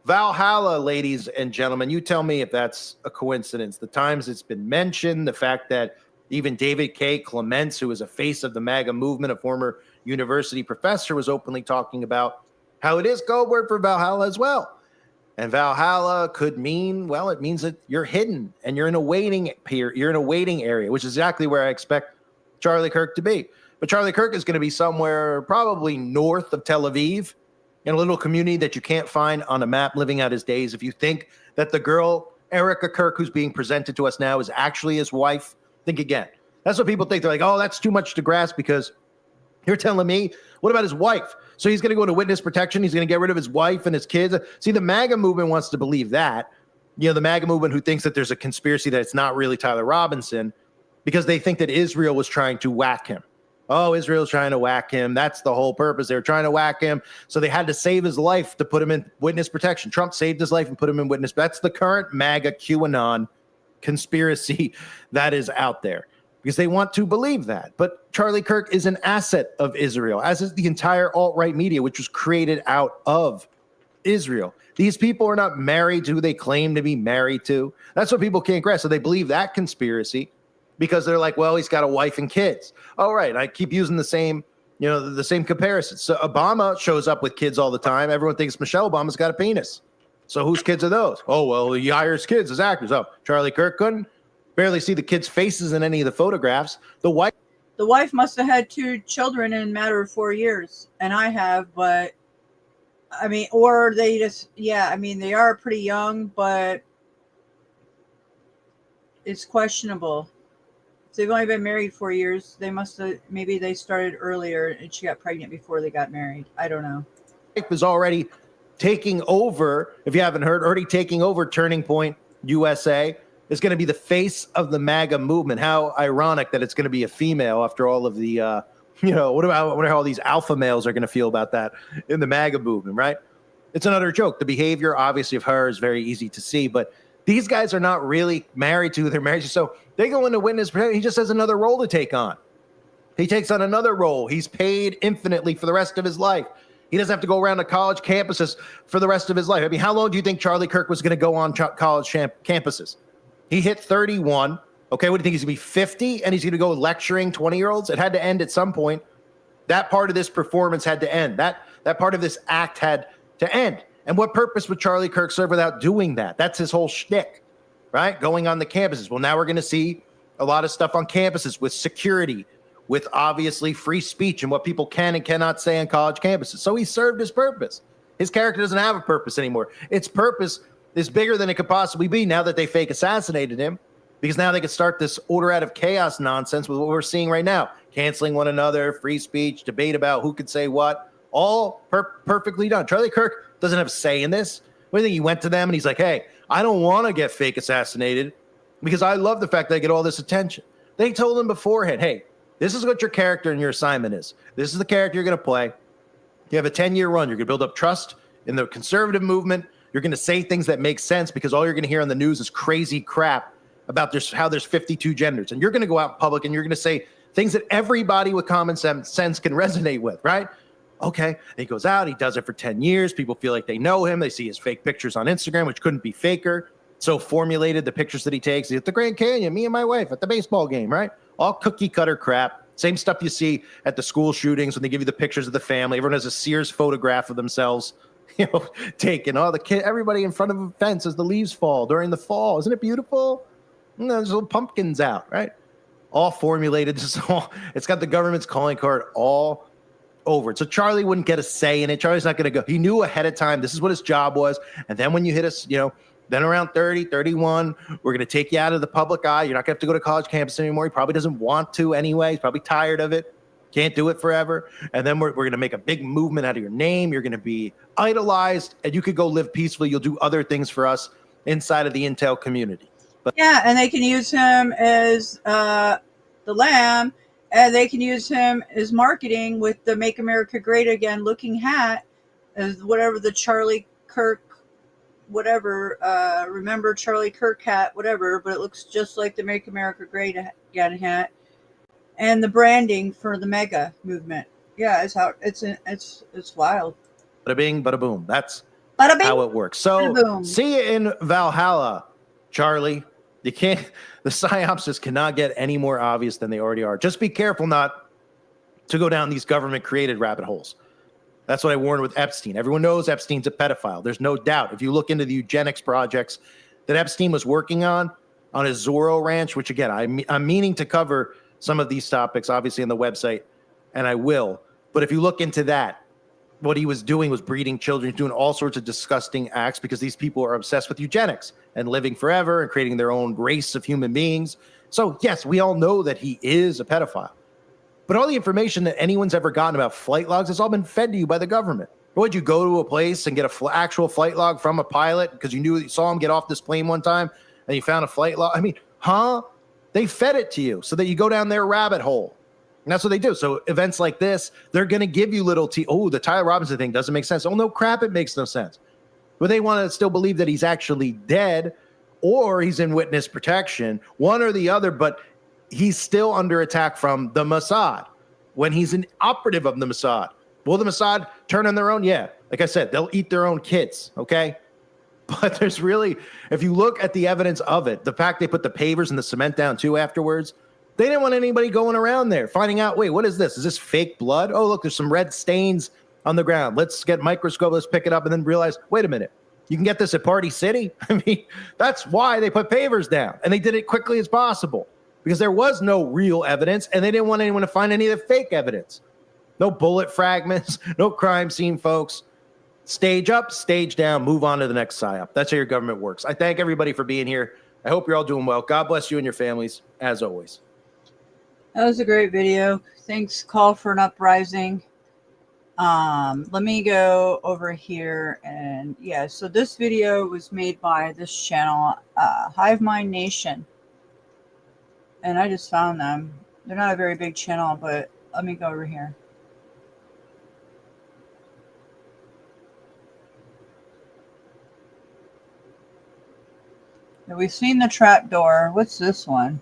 Valhalla, ladies and gentlemen, you tell me if that's a coincidence. The times it's been mentioned, the fact that even David K. Clements, who is a face of the MAGA movement, a former university professor, was openly talking about how it is code word for Valhalla as well. And Valhalla could mean, well, it means that you're hidden and you're in a waiting period. You're in a waiting area, which is exactly where I expect Charlie Kirk to be. But Charlie Kirk is going to be somewhere probably north of Tel Aviv, in a little community that you can't find on a map, living out his days. If you think that the girl, Erica Kirk, who's being presented to us now, is actually his wife, think again. That's what people think. They're like, oh, that's too much to grasp because you're telling me, what about his wife? So he's going to go into witness protection. He's going to get rid of his wife and his kids. See, the MAGA movement wants to believe that. You know, the MAGA movement who thinks that there's a conspiracy that it's not really Tyler Robinson because they think that Israel was trying to whack him. Oh, Israel's trying to whack him. That's the whole purpose. They were trying to whack him. So they had to save his life to put him in witness protection. Trump saved his life and put him in witness. That's the current MAGA QAnon conspiracy that is out there because they want to believe that. But Charlie Kirk is an asset of Israel, as is the entire alt-right media, which was created out of Israel. These people are not married to who they claim to be married to. That's what people can't grasp. So they believe that conspiracy because they're like, well, he's got a wife and kids. All right. I keep using the same comparison. So Obama shows up with kids all the time. Everyone thinks Michelle Obama's got a penis. So whose kids are those? Oh, well, he hires kids as actors. Oh, Charlie Kirk couldn't barely see the kids' faces in any of the photographs. The wife must have had 2 children in a matter of 4 years. And I have, but I mean, or they just, yeah, I mean, they are pretty young, but it's questionable. If they've only been married 4 years, they must have, maybe they started earlier and she got pregnant before they got married. I don't know. Was already taking over, if you haven't heard, already taking over Turning Point USA. Is going to be the face of the MAGA movement. How ironic that it's going to be a female after all of the, what about how all these alpha males are going to feel about that in the MAGA movement, right? It's another joke. The behavior, obviously, of her is very easy to see, but these guys are not really married to their marriage. So they go into witness protection. He just has another role to take on. He takes on another role. He's paid infinitely for the rest of his life. He doesn't have to go around to college campuses for the rest of his life. I mean, how long do you think Charlie Kirk was going to go on college campuses? He hit 31. Okay, what do you think? He's going to be 50 and he's going to go lecturing 20-year-olds? It had to end at some point. That part of this performance had to end. That part of this act had to end. And what purpose would Charlie Kirk serve without doing that? That's his whole shtick, right? Going on the campuses. Well, now we're going to see a lot of stuff on campuses with security, with obviously free speech and what people can and cannot say on college campuses. So he served his purpose. His character doesn't have a purpose anymore. Its purpose is bigger than it could possibly be now that they fake assassinated him, because now they could start this order out of chaos nonsense with what we're seeing right now. Canceling one another, free speech, debate about who could say what, all perfectly done. Charlie Kirk doesn't have a say in this. What do you think? He went to them and he's like, hey, I don't want to get fake assassinated because I love the fact that I get all this attention. They told him beforehand, hey, this is what your character and your assignment is. This is the character you're going to play. You have a 10-year run. You're going to build up trust in the conservative movement. You're going to say things that make sense because all you're going to hear on the news is crazy crap about how there's 52 genders. And you're going to go out in public and you're going to say things that everybody with common sense can resonate with, right? Okay. And he goes out. He does it for 10 years. People feel like they know him. They see his fake pictures on Instagram, which couldn't be faker. So formulated, the pictures that he takes. He's at the Grand Canyon, me and my wife at the baseball game, right? All cookie cutter crap. Same stuff you see at the school shootings when they give you the pictures of the family. Everyone has a Sears photograph of themselves, taken. Oh, the kid, everybody in front of a fence as the leaves fall during the fall. Isn't it beautiful? And there's little pumpkins out, right? All formulated. It's got the government's calling card all over it. So Charlie wouldn't get a say in it. Charlie's not going to go. He knew ahead of time this is what his job was. And then when you hit us, then around 30, 31, we're going to take you out of the public eye. You're not going to have to go to college campus anymore. He probably doesn't want to anyway. He's probably tired of it. Can't do it forever. And then we're going to make a big movement out of your name. You're going to be idolized and you could go live peacefully. You'll do other things for us inside of the Intel community. But yeah, and they can use him as the lamb, and they can use him as marketing with the Make America Great Again looking hat, as whatever the Charlie Kirk, whatever, remember Charlie Kirk hat, whatever, but it looks just like the Make America Great Again hat. And the branding for the mega movement. Yeah, it's wild. Bada bing, bada boom. That's bada bing, how it works. So see you in Valhalla, Charlie. You can't, the psyops just cannot get any more obvious than they already are. Just be careful not to go down these government created rabbit holes. That's what I warned with Epstein. Everyone knows Epstein's a pedophile. There's no doubt. If you look into the eugenics projects that Epstein was working on his Zorro ranch, which again, I'm meaning to cover some of these topics, obviously on the website, and I will. But if you look into that, what he was doing was breeding children, doing all sorts of disgusting acts because these people are obsessed with eugenics and living forever and creating their own race of human beings. So, yes, we all know that he is a pedophile. But all the information that anyone's ever gotten about flight logs has all been fed to you by the government. Or would you go to a place and get an actual flight log from a pilot because you saw him get off this plane one time and you found a flight log? I mean, They fed it to you so that you go down their rabbit hole. And that's what they do. So events like this, they're going to give you little the Tyler Robinson thing doesn't make sense. Oh, no crap, it makes no sense. But they want to still believe that he's actually dead or he's in witness protection, one or the other, but he's still under attack from the Mossad when he's an operative of the Mossad. Will the Mossad turn on their own? Yeah. Like I said, they'll eat their own kids, okay? But there's really, if you look at the evidence of it, the fact they put the pavers and the cement down too afterwards, they didn't want anybody going around there finding out, wait, what is this? Is this fake blood? Oh, look, there's some red stains on the ground. Let's get a microscope, let's pick it up, and then realize, wait a minute, you can get this at Party City? I mean, that's why they put pavers down, and they did it quickly as possible because there was no real evidence, and they didn't want anyone to find any of the fake evidence. No bullet fragments, no crime scene, folks. Stage up, stage down, move on to the next PSYOP. That's how your government works. I thank everybody for being here. I hope you're all doing well. God bless you and your families, as always. That was a great video. Thanks, Call for an Uprising. Let me go over here and yeah, so this video was made by this channel, Hive Mind Nation. And I just found them. They're not a very big channel, but let me go over here. Now, we've seen the trapdoor. What's this one?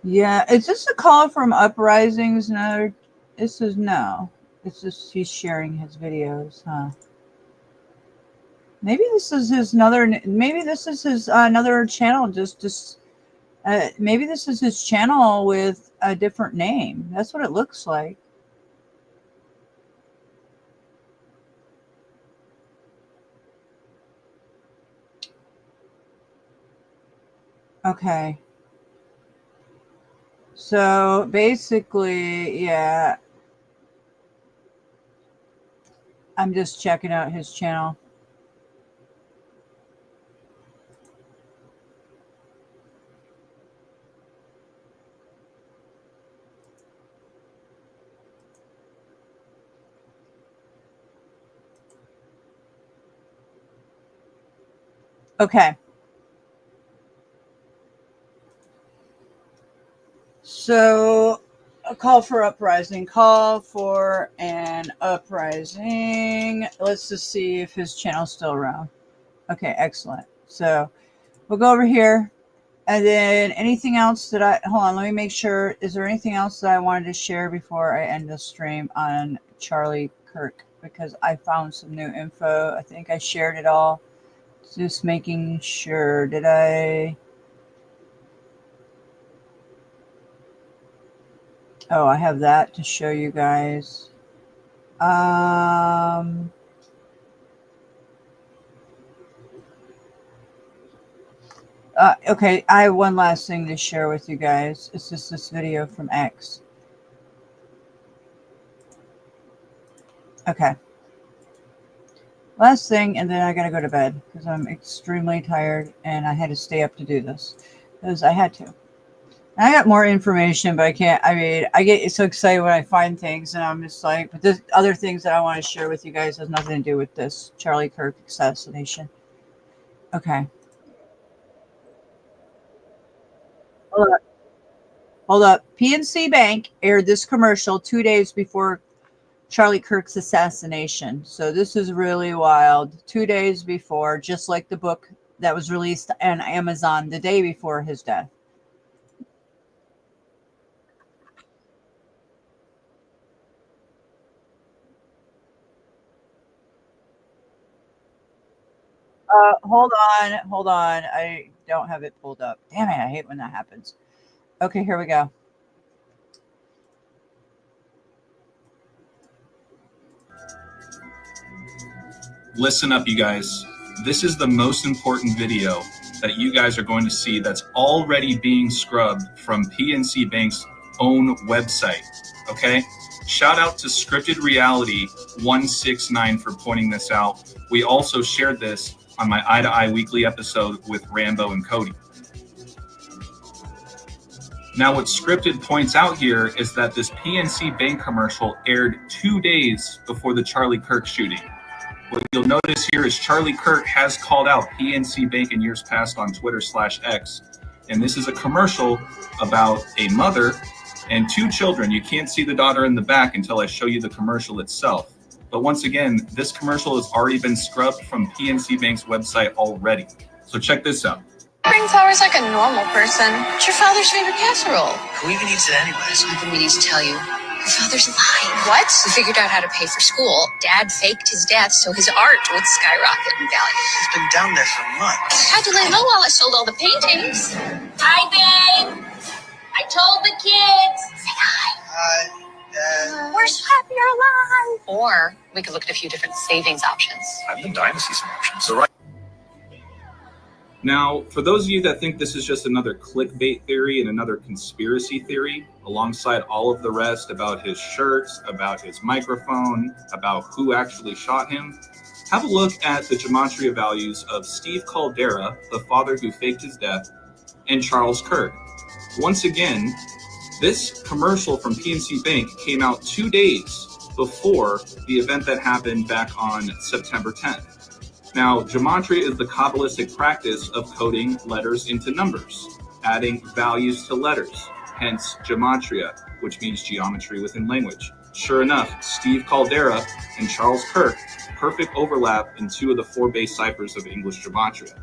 Yeah, is this a call from Uprisings? No, this is no. It's just he's sharing his videos, huh? Maybe this is his another. Maybe this is his another channel. Maybe this is his channel with a different name. That's what it looks like. Okay. So basically, yeah, I'm just checking out his channel. Okay. So, a call for uprising. Call for an uprising. Let's just see if his channel's still around. Okay, excellent. So, we'll go over here. And then anything else that hold on, let me make sure. Is there anything else that I wanted to share before I end the stream on Charlie Kirk? Because I found some new info. I think I shared it all. Just making sure. Did I? Oh, I have that to show you guys. Okay, I have one last thing to share with you guys. It's just this video from X. Okay. Last thing, and then I gotta go to bed because I'm extremely tired and I had to stay up to do this because I had to. I got more information, but I can't. I mean, I get so excited when I find things, and I'm just like, but there's other things that I want to share with you guys has nothing to do with this Charlie Kirk assassination. Okay. Hold up. PNC Bank aired this commercial 2 days before Charlie Kirk's assassination. So this is really wild. 2 days before, just like the book that was released on Amazon the day before his death. Hold on. I don't have it pulled up. Damn it, I hate when that happens. Okay, here we go. Listen up, you guys. this is the most important video that you guys are going to see that's already being scrubbed from PNC Bank's own website, okay? Shout out to Scripted Reality 169 for pointing this out. We also shared this on my Eye to Eye Weekly episode with Rambo and Cody. Now, what Scripted points out here is that this PNC Bank commercial aired 2 days before the Charlie Kirk shooting. What you'll notice here is Charlie Kirk has called out PNC Bank in years past on Twitter/X, and this is a commercial about a mother and 2 children. You can't see the daughter in the back until I show you the commercial itself. But once again, this commercial has already been scrubbed from PNC Bank's website already. So check this out. Bring flowers like a normal person. It's your father's favorite casserole. Who even eats it anyways? I've been meaning to tell you. Your father's lying. What? We figured out how to pay for school. Dad faked his death so his art would skyrocket in value. He's been down there for months. Had to lay low while I sold all the paintings. Hi, babe. I told the kids. Say hi. Hi, Dad. We're so happy you're alive. Or we could look at a few different savings options. I've been dying to see some options. So right. Now, for those of you that think this is just another clickbait theory and another conspiracy theory, alongside all of the rest about his shirts, about his microphone, about who actually shot him, have a look at the gematria values of Steve Caldera, the father who faked his death, and Charles Kirk. Once again, this commercial from PNC Bank came out 2 days before the event that happened back on September 10th. Now, gematria is the Kabbalistic practice of coding letters into numbers, adding values to letters, hence gematria, which means geometry within language. Sure enough, Steve Caldera and Charles Kirk, perfect overlap in 2 of the 4 base ciphers of English gematria.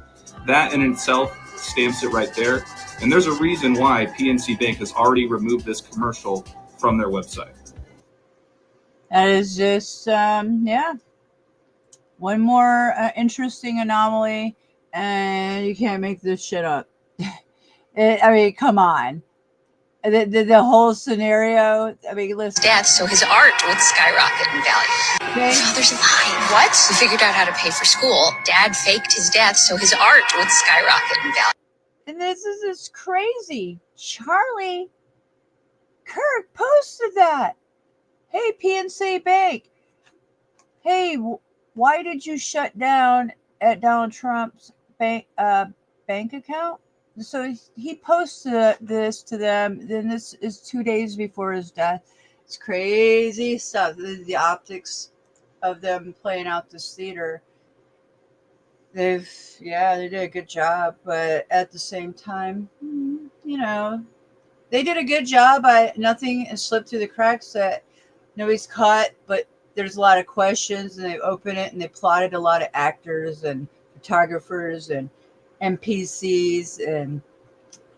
That in itself stamps it right there, and there's a reason why PNC Bank has already removed this commercial from their website. That is just, yeah. One more interesting anomaly, and you can't make this shit up. I mean, come on. The whole scenario, I mean, listen. Death so his art would skyrocket in value. Okay. Your father's lying. What? We figured out how to pay for school. Dad faked his death so his art would skyrocket in value. And this is just crazy. Charlie Kirk posted that. Hey, PNC Bank. Hey, why did you shut down at Donald Trump's bank account? So he posted this to them. Then this is 2 days before his death. It's crazy stuff. The optics of them playing out this theater. They did a good job, but at the same time, you know, they did a good job. Nothing has slipped through the cracks that nobody's caught, but there's a lot of questions, and they open it and they plotted a lot of actors and photographers and NPCs and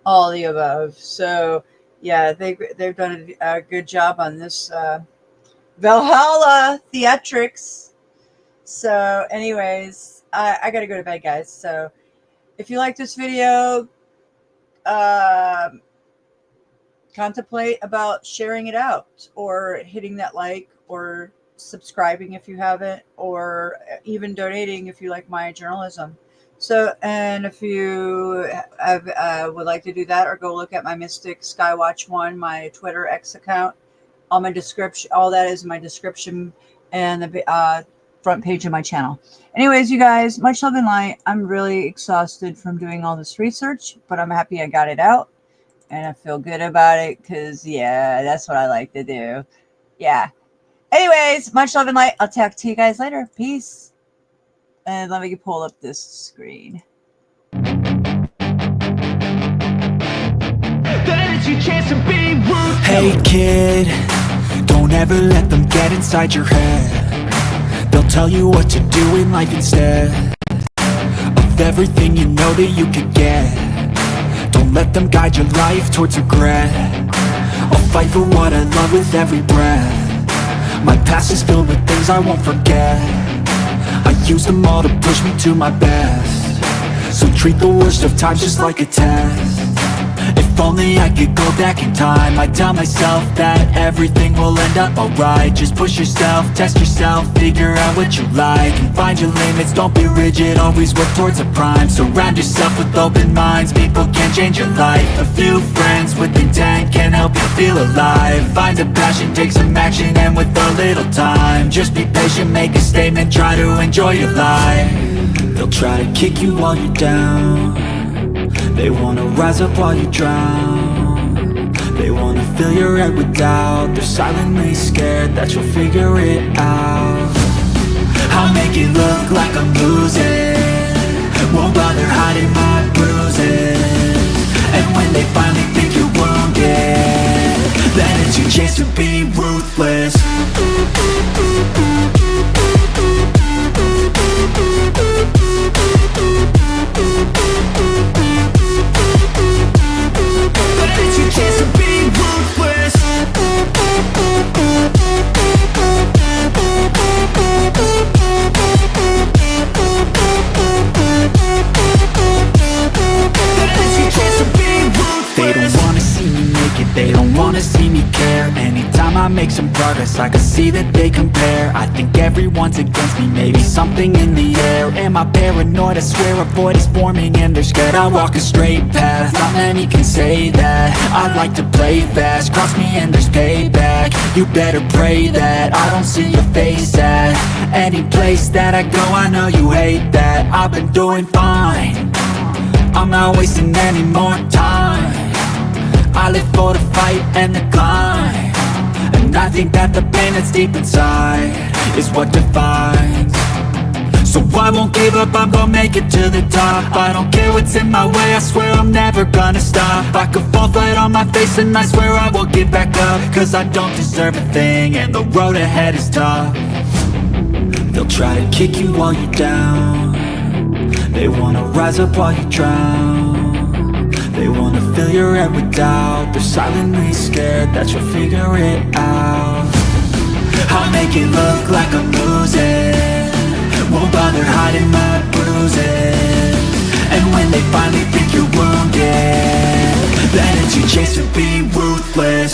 all the above. So yeah, they've done a good job on this Valhalla theatrics. So anyways, I gotta go to bed, guys. So if you like this video, contemplate about sharing it out or hitting that like or subscribing if you haven't, or even donating if you like my journalism. So, and if you would like to do that, or go look at my Mystic Skywatch 1, my Twitter X account, all my description, all that is in my description and the front page of my channel. Anyways, you guys, much love and light. I'm really exhausted from doing all this research, but I'm happy I got it out and I feel good about it because, yeah, that's what I like to do. Yeah. Anyways, much love and light. I'll talk to you guys later. Peace. And let me pull up this screen. Hey kid, don't ever let them get inside your head. They'll tell you what to do in life instead of everything you know that you could get. Don't let them guide your life towards regret. I'll fight for what I love with every breath. My past is filled with things I won't forget. I use them all to push me to my best. So treat the worst of times just like a test. If only I could go back in time, I'd tell myself that everything will end up alright. Just push yourself, test yourself, figure out what you like, and find your limits, don't be rigid, always work towards a prime. Surround yourself with open minds, people can change your life. A few friends with intent can help you feel alive. Find a passion, take some action, and with a little time, just be patient, make a statement, try to enjoy your life. They'll try to kick you while you're down, they wanna rise up while you drown. They wanna fill your head with doubt, they're silently scared that you'll figure it out. I'll make it look like I'm losing, won't bother hiding my bruises. And when they finally think you're wounded, then it's your chance to be ruthless. But it's your chance to be ruthless. They don't wanna see me make it, they don't wanna see me care. Anytime I make some progress, I can see that they compare. I think everyone's against me, maybe something in the air. Am I paranoid? I swear a void is forming and they're scared. I walk a straight path, not many can say that. I like to play fast, cross me and there's payback. You better pray that I don't see your face at any place that I go. I know you hate that. I've been doing fine, I'm not wasting any more time. I live for the fight and the climb, and I think that the pain that's deep inside is what defines. So I won't give up, I'm gonna make it to the top. I don't care what's in my way, I swear I'm never gonna stop. I could fall flat on my face and I swear I will get back up, cause I don't deserve a thing and the road ahead is tough. They'll try to kick you while you're down, they wanna rise up while you drown. They wanna fill your head with doubt, they're silently scared that you'll figure it out. I'll make it look like I'm losing, won't bother hiding my bruises. And when they finally think you're wounded, then it's your chance to be ruthless.